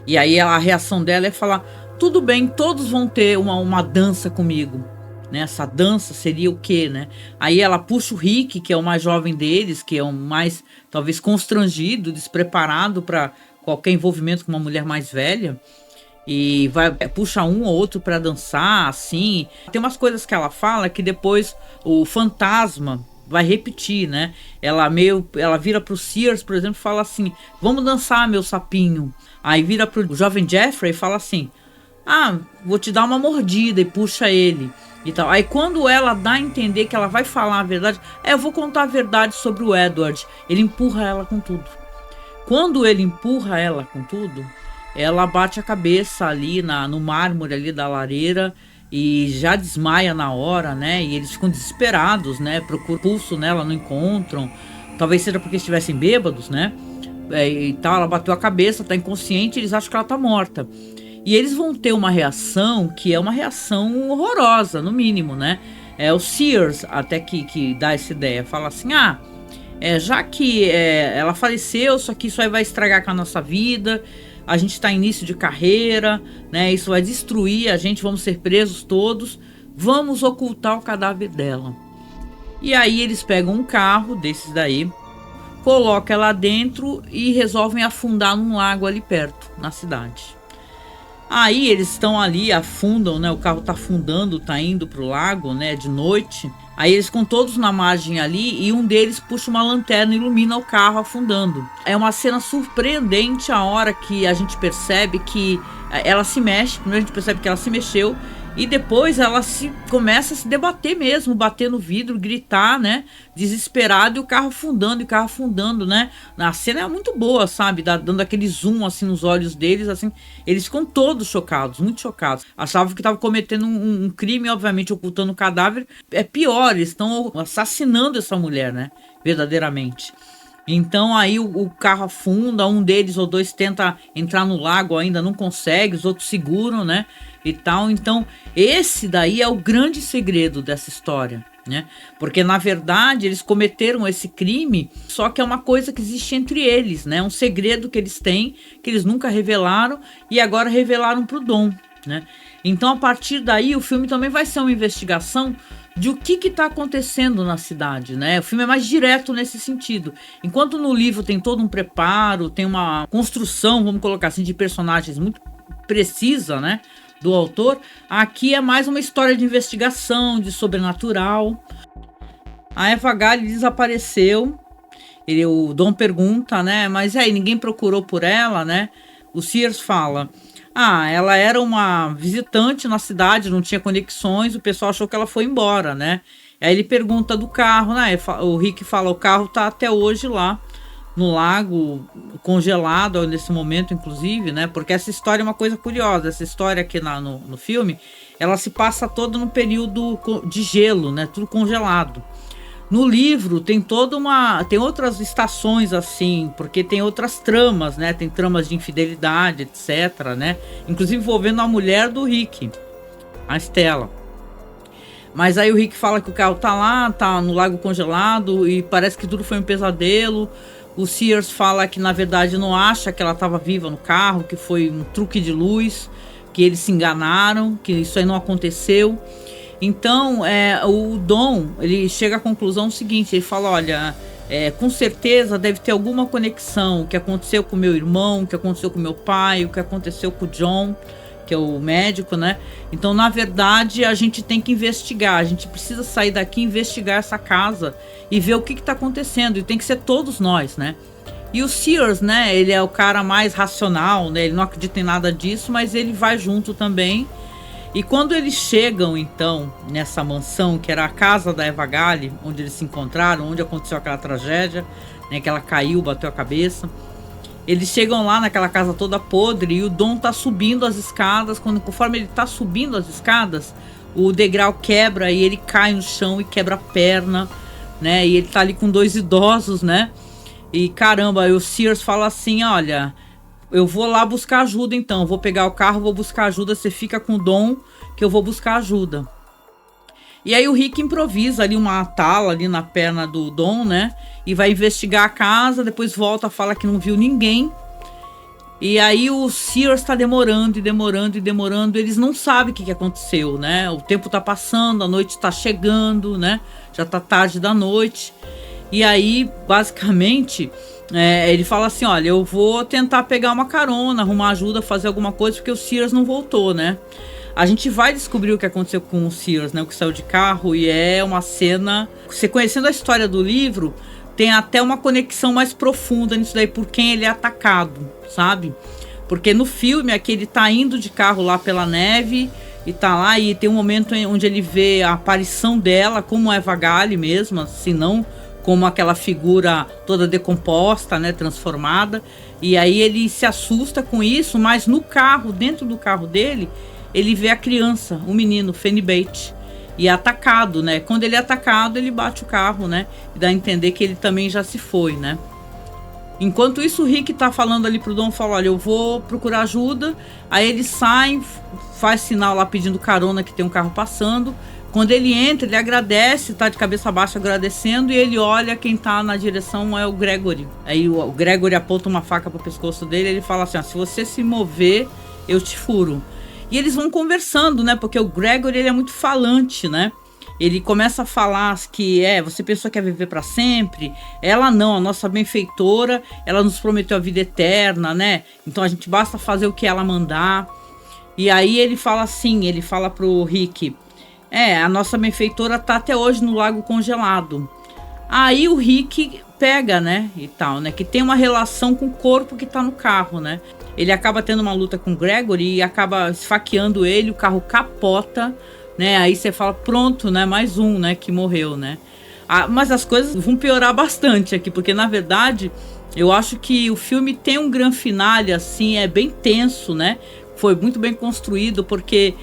E aí a reação dela é falar, tudo bem, todos vão ter uma dança comigo. Né, essa dança seria o quê, né? Aí ela puxa o Rick, que é o mais jovem deles, que é o mais, talvez, constrangido, despreparado para qualquer envolvimento com uma mulher mais velha. E puxa um ou outro para dançar, assim. Tem umas coisas que ela fala que depois o fantasma vai repetir, né? Ela vira pro Sears, por exemplo, e fala assim, vamos dançar, meu sapinho. Aí vira pro jovem Jeffrey e fala assim, vou te dar uma mordida, e puxa ele. E tal. Aí quando ela dá a entender que ela vai falar a verdade, eu vou contar a verdade sobre o Edward. Ele empurra ela com tudo. Quando ele empurra ela com tudo, ela bate a cabeça ali no mármore ali da lareira e já desmaia na hora, né? E eles ficam desesperados, né? Procuram pulso nela, não encontram. Talvez seja porque estivessem bêbados, né? E tal, ela bateu a cabeça, tá inconsciente, eles acham que ela tá morta. E eles vão ter uma reação que é uma reação horrorosa, no mínimo, né? O Sears até que dá essa ideia, fala assim, já que ela faleceu, só que isso aí vai estragar com a nossa vida, a gente está em início de carreira, né? Isso vai destruir a gente, vamos ser presos todos, vamos ocultar o cadáver dela. E aí eles pegam um carro desses daí, colocam ela dentro e resolvem afundar num lago ali perto, na cidade. Aí eles estão ali, afundam, né? O carro tá afundando, tá indo pro lago, né? De noite. Aí eles ficam todos na margem ali e um deles puxa uma lanterna e ilumina o carro afundando. É uma cena surpreendente a hora que a gente percebe que ela se mexe. Primeiro a gente percebe que ela se mexeu e depois ela começa a se debater mesmo, bater no vidro, gritar, né? Desesperado, e o carro afundando, né? A cena é muito boa, sabe? Dando aquele zoom assim nos olhos deles, assim. Eles ficam todos chocados, muito chocados. Achavam que estavam cometendo um crime, obviamente ocultando o cadáver. É pior, eles estão assassinando essa mulher, né? Verdadeiramente. Então aí o carro afunda, um deles ou dois tenta entrar no lago, ainda não consegue, os outros seguram, né? E tal. Então esse daí é o grande segredo dessa história, né? Porque na verdade eles cometeram esse crime, só que é uma coisa que existe entre eles, né? Um segredo que eles têm, que eles nunca revelaram e agora revelaram pro Dom, né? Então a partir daí o filme também vai ser uma investigação de o que está acontecendo na cidade, né? O filme é mais direto nesse sentido. Enquanto no livro tem todo um preparo, tem uma construção, vamos colocar assim, de personagens muito precisa, né? Do autor, aqui é mais uma história de investigação, de sobrenatural. A Eva Gale desapareceu. O Dom pergunta, né? Mas aí, ninguém procurou por ela, né? O Sears fala, ela era uma visitante na cidade, não tinha conexões, o pessoal achou que ela foi embora, né? Aí ele pergunta do carro, né? O Rick fala, o carro tá até hoje lá no lago, congelado nesse momento, inclusive, né? Porque essa história é uma coisa curiosa. Essa história aqui no filme, ela se passa toda no período de gelo, né? Tudo congelado. No livro tem tem outras estações assim, porque tem outras tramas, né? Tem tramas de infidelidade, etc, né? Inclusive envolvendo a mulher do Rick, a Stella. Mas aí o Rick fala que o carro tá lá, tá no lago congelado e parece que tudo foi um pesadelo. O Sears fala que na verdade não acha que ela estava viva no carro, que foi um truque de luz, que eles se enganaram, que isso aí não aconteceu. Então o Dom, ele chega à conclusão seguinte, ele fala, olha, com certeza deve ter alguma conexão, o que aconteceu com meu irmão, o que aconteceu com meu pai, o que aconteceu com o John, que é o médico, né? Então, na verdade, a gente tem que investigar, a gente precisa sair daqui e investigar essa casa e ver o que está acontecendo, e tem que ser todos nós, né? E o Sears, né, ele é o cara mais racional, né? Ele não acredita em nada disso, mas ele vai junto também. E quando eles chegam, então, nessa mansão, que era a casa da Eva Gale, onde eles se encontraram, onde aconteceu aquela tragédia, né, que ela caiu, bateu a cabeça. Eles chegam lá naquela casa toda podre e o Dom tá subindo as escadas. Conforme ele tá subindo as escadas, o degrau quebra e ele cai no chão e quebra a perna, né? E ele tá ali com 2 idosos, né? E caramba, aí o Sears fala assim, olha, eu vou lá buscar ajuda então, vou pegar o carro, vou buscar ajuda, você fica com o Dom que eu vou buscar ajuda. E aí o Rick improvisa ali uma tala ali na perna do Dom, né? E vai investigar a casa, depois volta, fala que não viu ninguém. E aí o Sears tá demorando, eles não sabem o que aconteceu, né? O tempo tá passando, a noite tá chegando, né? Já tá tarde da noite. E aí, basicamente, ele fala assim, olha, eu vou tentar pegar uma carona, arrumar ajuda, fazer alguma coisa, porque o Sears não voltou, né? A gente vai descobrir o que aconteceu com o Sears, né? O que saiu de carro, e é uma cena... Você conhecendo a história do livro, tem até uma conexão mais profunda nisso daí, por quem ele é atacado, sabe? Porque no filme aqui ele tá indo de carro lá pela neve e tá lá, e tem um momento onde ele vê a aparição dela como Eva Gale mesmo, assim, não como aquela figura toda decomposta, né, transformada. E aí ele se assusta com isso, mas no carro, dentro do carro dele, ele vê a criança, o menino, Fanny Bates, e é atacado, né? Quando ele é atacado, ele bate o carro, né? E dá a entender que ele também já se foi, né? Enquanto isso, o Rick tá falando ali pro Dom, fala, olha, eu vou procurar ajuda. Aí ele sai, faz sinal lá pedindo carona, que tem um carro passando. Quando ele entra, ele agradece, tá de cabeça baixa agradecendo, e ele olha, quem tá na direção é o Gregory. Aí o Gregory aponta uma faca pro pescoço dele, ele fala assim, se você se mover, eu te furo. E eles vão conversando, né? Porque o Gregory, ele é muito falante, né? Ele começa a falar que você pensou que ia viver para sempre? Ela não, a nossa benfeitora, ela nos prometeu a vida eterna, né? Então a gente basta fazer o que ela mandar. E aí ele fala assim, ele fala pro Rick, a nossa benfeitora tá até hoje no lago congelado. Aí o Rick pega, né, e tal, né, que tem uma relação com o corpo que tá no carro, né. Ele acaba tendo uma luta com o Gregory e acaba esfaqueando ele, o carro capota, né, aí você fala, pronto, né, mais um, né, que morreu, né. Mas as coisas vão piorar bastante aqui, porque na verdade, eu acho que o filme tem um grande finale, assim, é bem tenso, né, foi muito bem construído, porque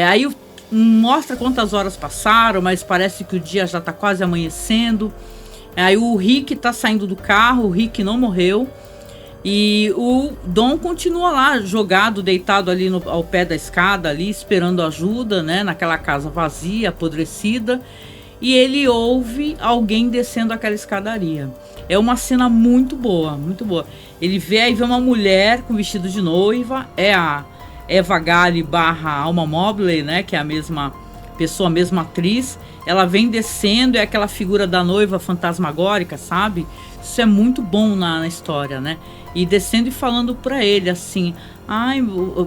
aí mostra quantas horas passaram, mas parece que o dia já tá quase amanhecendo. Aí o Rick tá saindo do carro, o Rick não morreu. E o Dom continua lá, jogado, deitado ali ao pé da escada, ali, esperando ajuda, né? Naquela casa vazia, apodrecida. E ele ouve alguém descendo aquela escadaria. É uma cena muito boa, muito boa. Ele vê uma mulher com vestido de noiva, é a Eva Gale / Alma Mobley, né? Que é a mesma pessoa, a mesma atriz. Ela vem descendo, é aquela figura da noiva fantasmagórica, sabe? Isso é muito bom na história, né? E descendo e falando pra ele assim,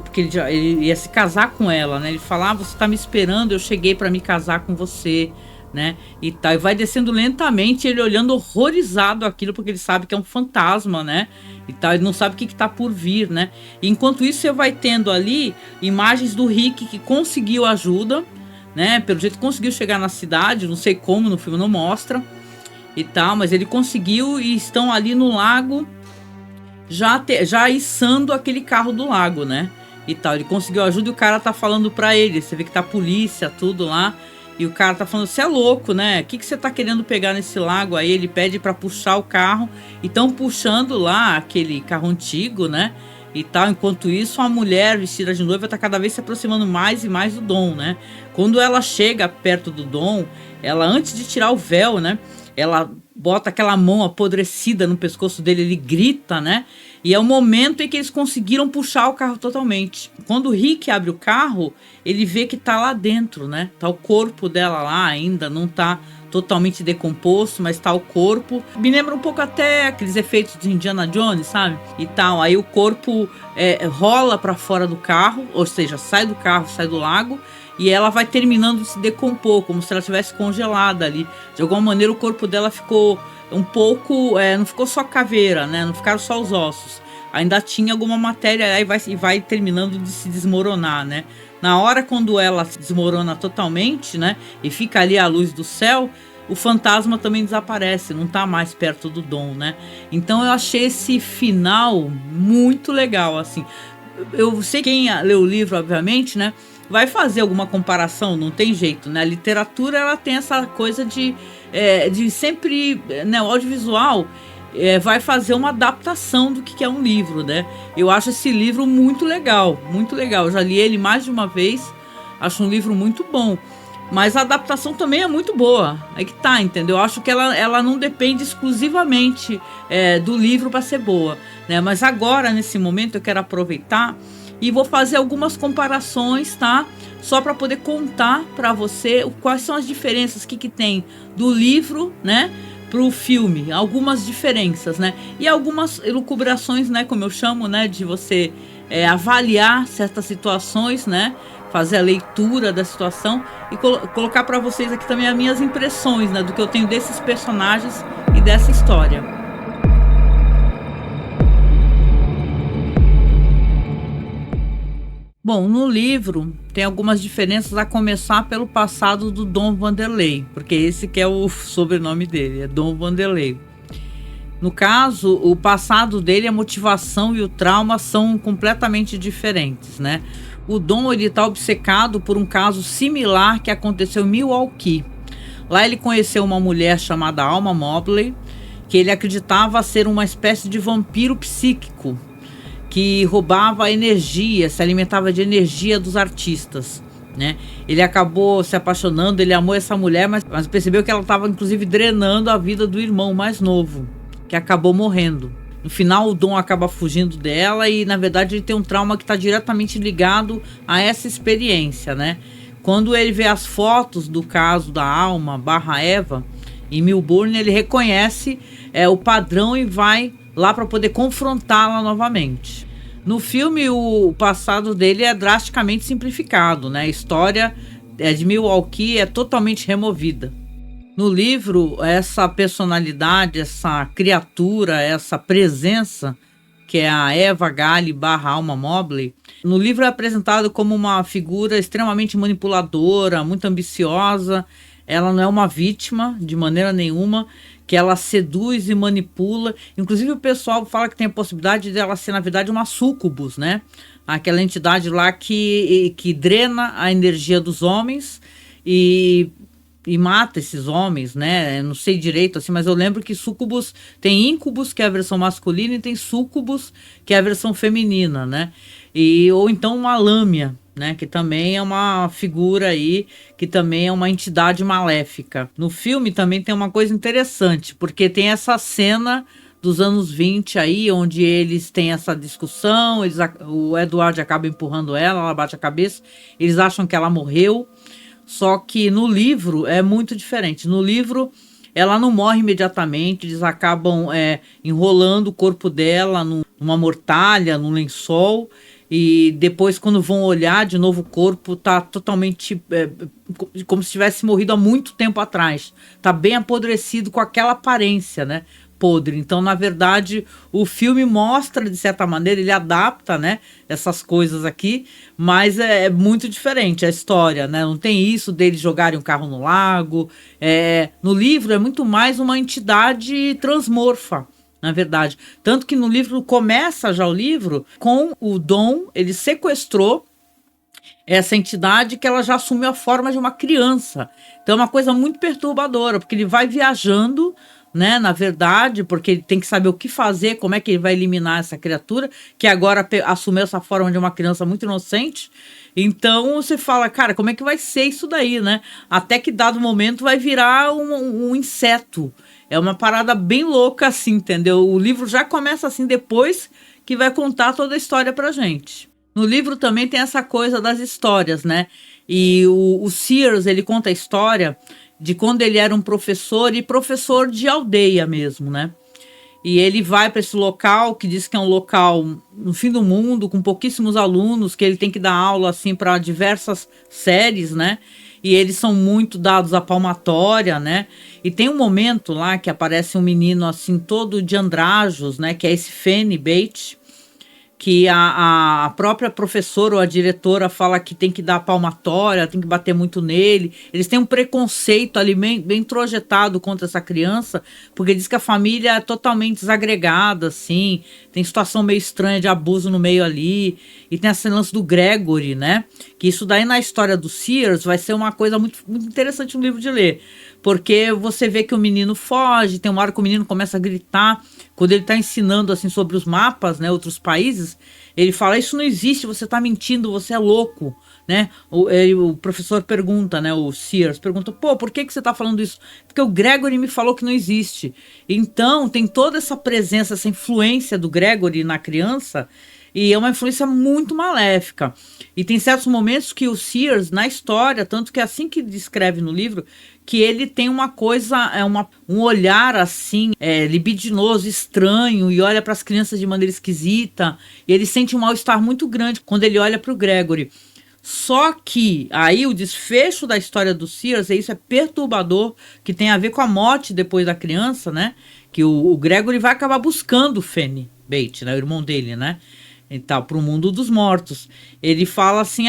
porque ele ia se casar com ela, né? Ele fala, você tá me esperando, eu cheguei pra me casar com você, né? E tal, e vai descendo lentamente, ele olhando horrorizado aquilo, porque ele sabe que é um fantasma, né? E tal, ele não sabe o que tá por vir, né? E enquanto isso, você vai tendo ali imagens do Rick que conseguiu ajuda, né? Pelo jeito conseguiu chegar na cidade, não sei como, no filme não mostra e tal, mas ele conseguiu e estão ali no lago já içando aquele carro do lago, né? E tal, ele conseguiu ajuda e o cara tá falando pra ele, você vê que tá a polícia, tudo lá, e o cara tá falando, você é louco, né? O que você tá querendo pegar nesse lago? Aí ele pede pra puxar o carro, e tão puxando lá aquele carro antigo, né? E tal, enquanto isso a mulher vestida de noiva tá cada vez se aproximando mais e mais do Dom, né? Quando ela chega perto do Dom, ela, antes de tirar o véu, né, ela bota aquela mão apodrecida no pescoço dele, ele grita, né? E é o momento em que eles conseguiram puxar o carro totalmente. Quando o Rick abre o carro, ele vê que tá lá dentro, né? Tá o corpo dela lá ainda, não tá totalmente decomposto, mas tá o corpo. Me lembra um pouco até aqueles efeitos de Indiana Jones, sabe? E tal, aí o corpo rola pra fora do carro, ou seja, sai do carro, sai do lago, e ela vai terminando de se decompor, como se ela estivesse congelada ali. De alguma maneira o corpo dela ficou um pouco, não ficou só caveira, né? Não ficaram só os ossos. Ainda tinha alguma matéria aí e vai terminando de se desmoronar, né? Na hora quando ela se desmorona totalmente, né? E fica ali à luz do céu, o fantasma também desaparece, não tá mais perto do Dom, né? Então eu achei esse final muito legal, assim. Eu sei quem leu o livro, obviamente, né? vai fazer alguma comparação, não tem jeito, né? A literatura, ela tem essa coisa de sempre, né, o audiovisual vai fazer uma adaptação do que é um livro, né? Eu acho esse livro muito legal, muito legal. Eu já li ele mais de uma vez, acho um livro muito bom. Mas a adaptação também é muito boa. Aí que tá, entendeu? Eu acho que ela não depende exclusivamente do livro para ser boa, né? Mas agora, nesse momento, eu quero aproveitar e vou fazer algumas comparações, tá? Só para poder contar para você quais são as diferenças que tem do livro, né, pro filme. Algumas diferenças, né? E algumas elucubrações, né, como eu chamo, né, de você avaliar certas situações, né? Fazer a leitura da situação e colocar para vocês aqui também as minhas impressões, né, do que eu tenho desses personagens e dessa história. Bom, no livro tem algumas diferenças, a começar pelo passado do Dom Vanderlei, porque esse que é o sobrenome dele, é Dom Vanderlei. No caso, o passado dele, a motivação e o trauma são completamente diferentes, né? O Dom, ele está obcecado por um caso similar que aconteceu em Milwaukee. Lá ele conheceu uma mulher chamada Alma Mobley, que ele acreditava ser uma espécie de vampiro psíquico, que roubava a energia, se alimentava de energia dos artistas, né? Ele acabou se apaixonando, ele amou essa mulher, mas percebeu que ela estava inclusive drenando a vida do irmão mais novo, que acabou morrendo. No final, o Dom acaba fugindo dela e, na verdade, ele tem um trauma que está diretamente ligado a essa experiência, né? Quando ele vê as fotos do caso da Alma / Eva em Melbourne, ele reconhece o padrão e vai lá para poder confrontá-la novamente. No filme, o passado dele é drasticamente simplificado, né? A história de Milwaukee é totalmente removida. No livro, essa personalidade, essa criatura, essa presença, que é a Eva Gale / Alma Mobley, no livro é apresentado como uma figura extremamente manipuladora, muito ambiciosa. Ela não é uma vítima de maneira nenhuma, que ela seduz e manipula. Inclusive o pessoal fala que tem a possibilidade dela ser, na verdade, uma súcubus, né? Aquela entidade lá que drena a energia dos homens e mata esses homens, né? Eu não sei direito assim, mas eu lembro que súcubus tem íncubus, que é a versão masculina, e tem súcubus, que é a versão feminina, né? Ou então uma lâmia, né, que também é uma figura aí, que também é uma entidade maléfica. No filme também tem uma coisa interessante, porque tem essa cena dos anos 20 aí, onde eles têm essa discussão, o Edward acaba empurrando ela bate a cabeça, eles acham que ela morreu, só que no livro é muito diferente. No livro ela não morre imediatamente, eles acabam enrolando o corpo dela numa mortalha, num lençol, e depois, quando vão olhar de novo, o corpo tá totalmente como se tivesse morrido há muito tempo atrás. Tá bem apodrecido, com aquela aparência, né? Podre. Então, na verdade, o filme mostra, de certa maneira, ele adapta, né, essas coisas aqui, mas é muito diferente a história, né? Não tem isso deles jogarem um carro no lago. No livro é muito mais uma entidade transmorfa, na verdade. Tanto que no livro, começa já o livro com o Dom, ele sequestrou essa entidade, que ela já assumiu a forma de uma criança. Então é uma coisa muito perturbadora, porque ele vai viajando, né, na verdade, porque ele tem que saber o que fazer, como é que ele vai eliminar essa criatura, que agora assumiu essa forma de uma criança muito inocente. Então você fala, cara, como é que vai ser isso daí, né? Até que dado momento vai virar um inseto. É uma parada bem louca assim, entendeu? O livro já começa assim, depois que vai contar toda a história pra gente. No livro também tem essa coisa das histórias, né? E o Sears, ele conta a história de quando ele era um professor, e professor de aldeia mesmo, né? E ele vai para esse local, que diz que é um local no fim do mundo, com pouquíssimos alunos, que ele tem que dar aula assim para diversas séries, né? E eles são muito dados à palmatória, né? E tem um momento lá que aparece um menino assim todo de andrajos, né? Que é esse Fanny Bate, que a própria professora ou a diretora fala que tem que dar palmatória, tem que bater muito nele. Eles têm um preconceito ali bem projetado contra essa criança, porque diz que a família é totalmente desagregada, assim, tem situação meio estranha de abuso no meio ali, e tem esse lance do Gregory, né? Que isso daí na história do Sears vai ser uma coisa muito, muito interessante no livro de ler, porque você vê que o menino foge, tem uma hora que o menino começa a gritar, quando ele está ensinando assim sobre os mapas, né, outros países, ele fala, isso não existe, você está mentindo, você é louco, né? O professor pergunta, né, o Sears pergunta, pô, por que você está falando isso? Porque o Gregory me falou que não existe. Então tem toda essa presença, essa influência do Gregory na criança, e é uma influência muito maléfica. E tem certos momentos que o Sears, na história, tanto que é assim que descreve no livro, que ele tem uma coisa, um olhar assim, libidinoso, estranho, e olha para as crianças de maneira esquisita, e ele sente um mal-estar muito grande quando ele olha para o Gregory. Só que aí o desfecho da história do Sears, isso é perturbador, que tem a ver com a morte depois da criança, né? Que o Gregory vai acabar buscando o Fanny Bate, né? O irmão dele, né? E tal, para o mundo dos mortos. Ele fala assim,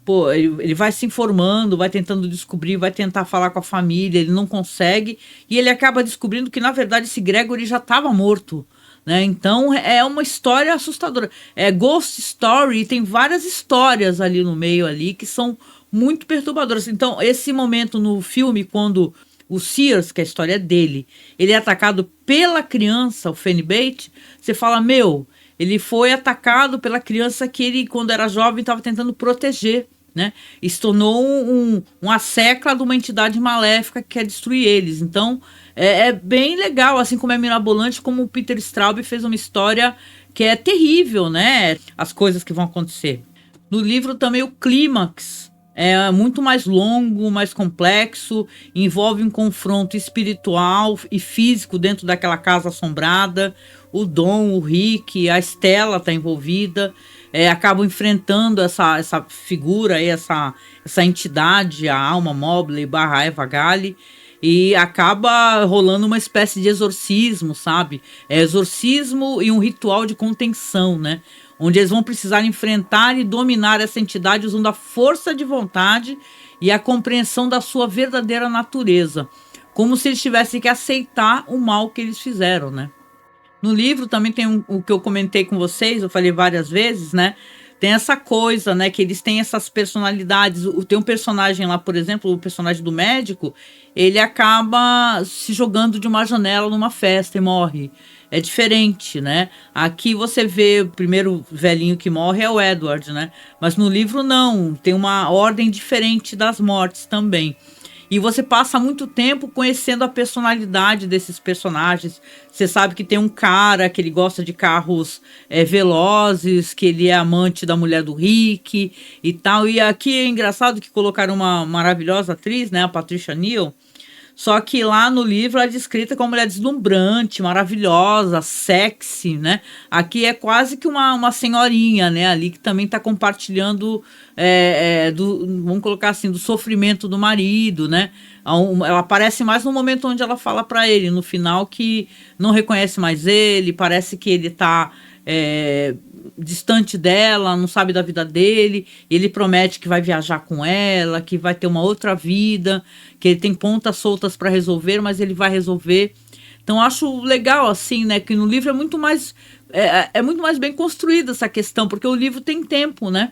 pô, ele vai se informando, vai tentando descobrir, vai tentar falar com a família, ele não consegue, e ele acaba descobrindo que, na verdade, esse Gregory já estava morto, né? Então, é uma história assustadora. É Ghost Story, tem várias histórias ali no meio, ali, que são muito perturbadoras. Então, esse momento no filme, quando o Sears, que a história é dele, ele é atacado pela criança, o Fanny Bate, você fala, ele foi atacado pela criança que ele, quando era jovem, estava tentando proteger, né? E se tornou uma secla de uma entidade maléfica que quer destruir eles. Então, é bem legal, assim como é mirabolante, como o Peter Straub fez uma história que é terrível, né? As coisas que vão acontecer. No livro também o clímax é muito mais longo, mais complexo, envolve um confronto espiritual e físico dentro daquela casa assombrada. O Dom, o Rick, a Stella está envolvida, acabam enfrentando essa figura, aí, essa entidade, a Alma Mobley / Eva Gale, e acaba rolando uma espécie de exorcismo, sabe? Exorcismo e um ritual de contenção, né? Onde eles vão precisar enfrentar e dominar essa entidade usando a força de vontade e a compreensão da sua verdadeira natureza, como se eles tivessem que aceitar o mal que eles fizeram, né? No livro também tem o que eu comentei com vocês, eu falei várias vezes, né? Tem essa coisa, né? Que eles têm essas personalidades. Tem um personagem lá, por exemplo, o personagem do médico, ele acaba se jogando de uma janela numa festa e morre. É diferente, né? Aqui você vê o primeiro velhinho que morre é o Edward, né? Mas no livro não, tem uma ordem diferente das mortes também. E você passa muito tempo conhecendo a personalidade desses personagens. Você sabe que tem um cara que ele gosta de carros velozes, que ele é amante da mulher do Rick e tal. E aqui é engraçado que colocaram uma maravilhosa atriz, né, a Patricia Neal. Só que lá no livro ela é descrita como uma mulher deslumbrante, maravilhosa, sexy, né? Aqui é quase que uma senhorinha, né? Ali que também está compartilhando, vamos colocar assim, do sofrimento do marido, né? Ela aparece mais no momento onde ela fala para ele, no final, que não reconhece mais ele, parece que ele está distante dela, não sabe da vida dele. Ele promete que vai viajar com ela, que vai ter uma outra vida, que ele tem pontas soltas para resolver, mas ele vai resolver. Então acho legal assim, né, que no livro é muito mais bem construída essa questão, porque o livro tem tempo, né?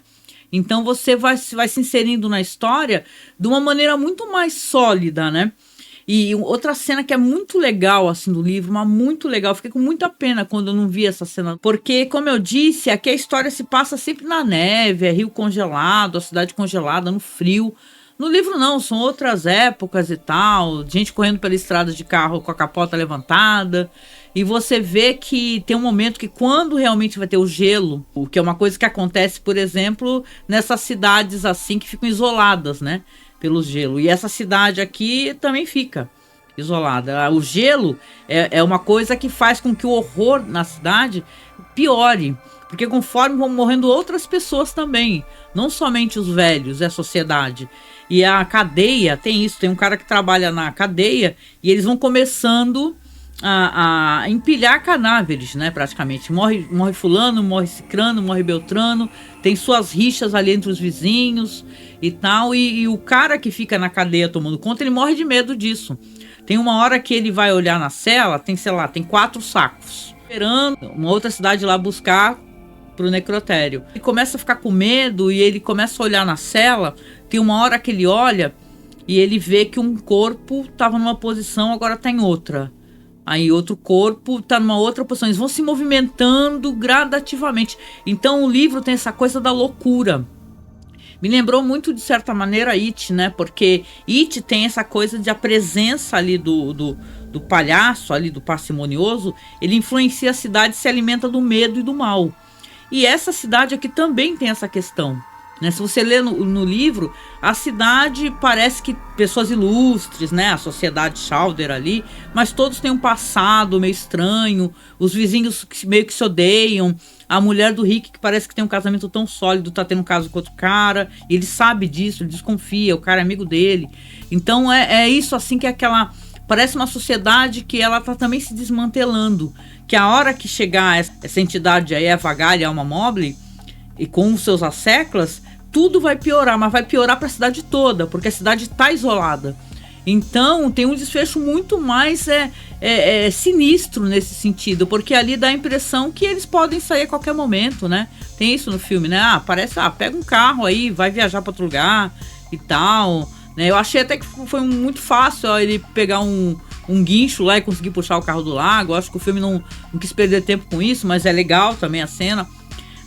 Então você vai se inserindo na história de uma maneira muito mais sólida, né? E outra cena que é muito legal, assim, do livro, mas muito legal, fiquei com muita pena quando eu não vi essa cena, porque, como eu disse, aqui a história se passa sempre na neve, é rio congelado, a cidade congelada, no frio. No livro não, são outras épocas e tal, gente correndo pela estrada de carro com a capota levantada, e você vê que tem um momento que quando realmente vai ter o gelo, o que é uma coisa que acontece, por exemplo, nessas cidades assim que ficam isoladas, né? Pelo gelo. E essa cidade aqui também fica isolada. O gelo é uma coisa que faz com que o horror na cidade piore, porque conforme vão morrendo outras pessoas também, não somente os velhos, é a sociedade. E a cadeia tem isso, tem um cara que trabalha na cadeia e eles vão começando a empilhar cadáveres, né, praticamente. Morre fulano, morre cicrano, morre beltrano, tem suas rixas ali entre os vizinhos e tal, e o cara que fica na cadeia tomando conta, ele morre de medo disso. Tem uma hora que ele vai olhar na cela, tem, sei lá, tem 4 sacos, esperando uma outra cidade lá buscar pro necrotério. Ele começa a ficar com medo e ele começa a olhar na cela, tem uma hora que ele olha e ele vê que um corpo estava numa posição, agora está em outra. Aí outro corpo está numa outra posição. Eles vão se movimentando gradativamente. Então o livro tem essa coisa da loucura. Me lembrou muito, de certa maneira, It, né? Porque It tem essa coisa de a presença ali do palhaço, ali do parcimonioso, ele influencia a cidade, se alimenta do medo e do mal. E essa cidade aqui também tem essa questão. Né? Se você lê no livro, a cidade parece que pessoas ilustres, né? A sociedade Chowder ali, mas todos têm um passado meio estranho, os vizinhos meio que se odeiam, a mulher do Rick, que parece que tem um casamento tão sólido, tá tendo um caso com outro cara, e ele sabe disso, ele desconfia, o cara é amigo dele. Então é isso assim que é aquela... Parece uma sociedade que ela tá também se desmantelando, que a hora que chegar essa entidade aí, a Vagalha, a Alma Mobley, e com os seus asseclas, tudo vai piorar, mas vai piorar para a cidade toda, porque a cidade está isolada. Então tem um desfecho muito mais sinistro nesse sentido, porque ali dá a impressão que eles podem sair a qualquer momento, né? Tem isso no filme, né? Parece, pega um carro aí, vai viajar para outro lugar e tal, né? Eu achei até que foi muito fácil ele pegar um guincho lá e conseguir puxar o carro do lago. Eu acho que o filme não quis perder tempo com isso, mas é legal também a cena.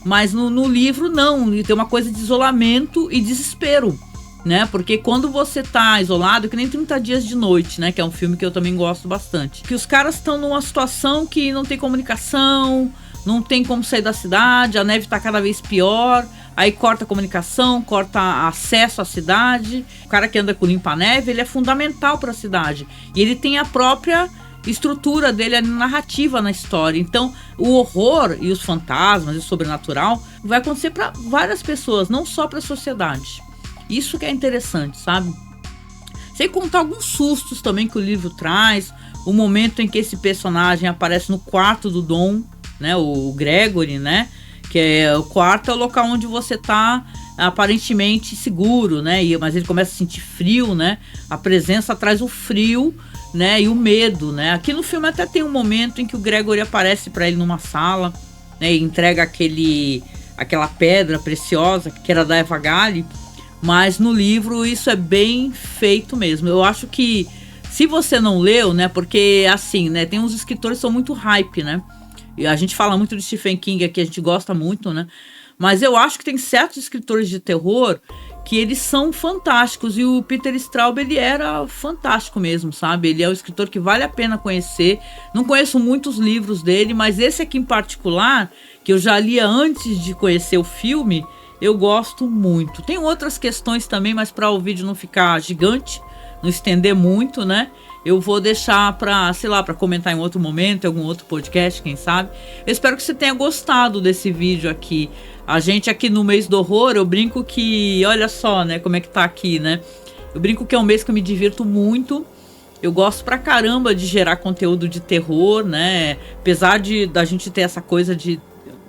Mas no livro não, tem uma coisa de isolamento e desespero, né? Porque quando você tá isolado, que nem 30 Dias de Noite, né? Que é um filme que eu também gosto bastante. Que os caras estão numa situação que não tem comunicação, não tem como sair da cidade, a neve tá cada vez pior, aí corta a comunicação, corta acesso à cidade. O cara que anda com limpa-neve, ele é fundamental para a cidade. E ele tem a própria estrutura dele, a narrativa na história. Então o horror e os fantasmas e o sobrenatural vai acontecer para várias pessoas, não só para a sociedade. Isso que é interessante, sabe? Sem contar alguns sustos também que o livro traz, o momento em que esse personagem aparece no quarto do Dom, né, o Gregory, né, que é o quarto, é o local onde você tá aparentemente seguro, né, mas ele começa a sentir frio, né, a presença traz o frio, né, e o medo, né. Aqui no filme até tem um momento em que o Gregory aparece para ele numa sala, né, e entrega aquela pedra preciosa que era da Eva Gale, mas no livro isso é bem feito mesmo. Eu acho que se você não leu, né, porque assim, né, tem uns escritores que são muito hype, né, e a gente fala muito de Stephen King aqui, a gente gosta muito, né, mas eu acho que tem certos escritores de terror que eles são fantásticos, e o Peter Straub, ele era fantástico mesmo, sabe? Ele é um escritor que vale a pena conhecer. Não conheço muitos livros dele, mas esse aqui em particular, que eu já lia antes de conhecer o filme, eu gosto muito. Tem outras questões também, mas para o vídeo não ficar gigante, não estender muito, né? Eu vou deixar para, sei lá, para comentar em outro momento, em algum outro podcast, quem sabe. Eu espero que você tenha gostado desse vídeo aqui. A gente aqui no mês do horror, eu brinco que, olha só, né, como é que tá aqui, né? Eu brinco que é um mês que eu me divirto muito. Eu gosto pra caramba de gerar conteúdo de terror, né? Apesar da gente ter essa coisa de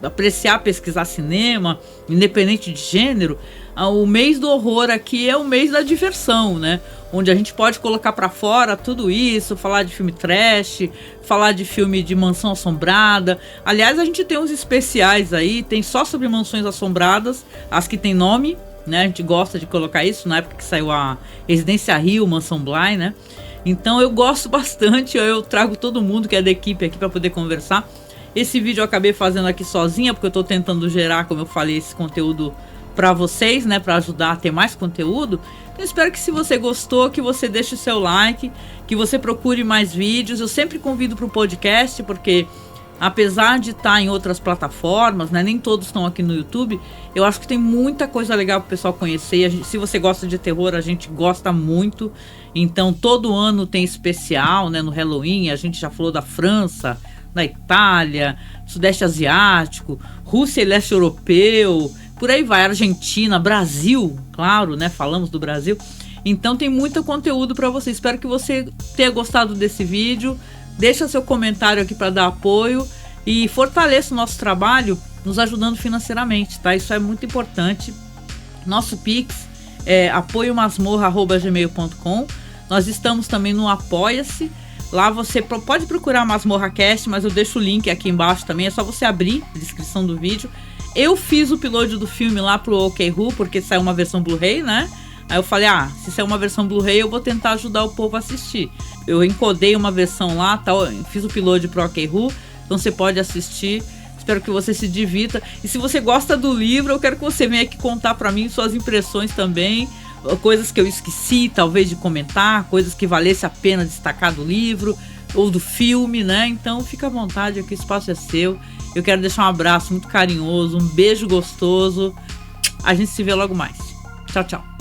apreciar, pesquisar cinema, independente de gênero, o mês do horror aqui é o mês da diversão, né? Onde a gente pode colocar pra fora tudo isso, falar de filme trash, falar de filme de mansão assombrada. Aliás, a gente tem uns especiais aí, tem só sobre mansões assombradas, as que tem nome, né? A gente gosta de colocar isso, na época que saiu a Residência Rio, Mansão Bly, né? Então eu gosto bastante, eu trago todo mundo que é da equipe aqui pra poder conversar. Esse vídeo eu acabei fazendo aqui sozinha, porque eu tô tentando gerar, como eu falei, esse conteúdo para vocês, né, para ajudar a ter mais conteúdo. Então espero que, se você gostou, que você deixe o seu like, que você procure mais vídeos. Eu sempre convido para o podcast, porque apesar de estar em outras plataformas, né, nem todos estão aqui no YouTube, eu acho que tem muita coisa legal para o pessoal conhecer. Se você gosta de terror, a gente gosta muito. Então todo ano tem especial, né, no Halloween. A gente já falou da França, da Itália, Sudeste Asiático, Rússia e Leste Europeu, por aí vai, Argentina, Brasil, claro, né? Falamos do Brasil. Então tem muito conteúdo para você. Espero que você tenha gostado desse vídeo. Deixa seu comentário aqui para dar apoio e fortaleça o nosso trabalho nos ajudando financeiramente, tá? Isso é muito importante. Nosso Pix é apoiomasmorra@gmail.com. Nós estamos também no Apoia-se. Lá você pode procurar MasmorraCast, mas eu deixo o link aqui embaixo também. É só você abrir a descrição do vídeo. Eu fiz o upload do filme lá pro OkRu, porque saiu uma versão Blu-ray, né? Aí eu falei, se sair uma versão Blu-ray, eu vou tentar ajudar o povo a assistir. Eu encodei uma versão lá, fiz o upload pro OkRu, então você pode assistir. Espero que você se divirta. E se você gosta do livro, eu quero que você venha aqui contar para mim suas impressões também. Coisas que eu esqueci, talvez, de comentar. Coisas que valesse a pena destacar do livro ou do filme, né? Então, fica à vontade, aqui o espaço é seu. Eu quero deixar um abraço muito carinhoso, um beijo gostoso. A gente se vê logo mais. Tchau, tchau.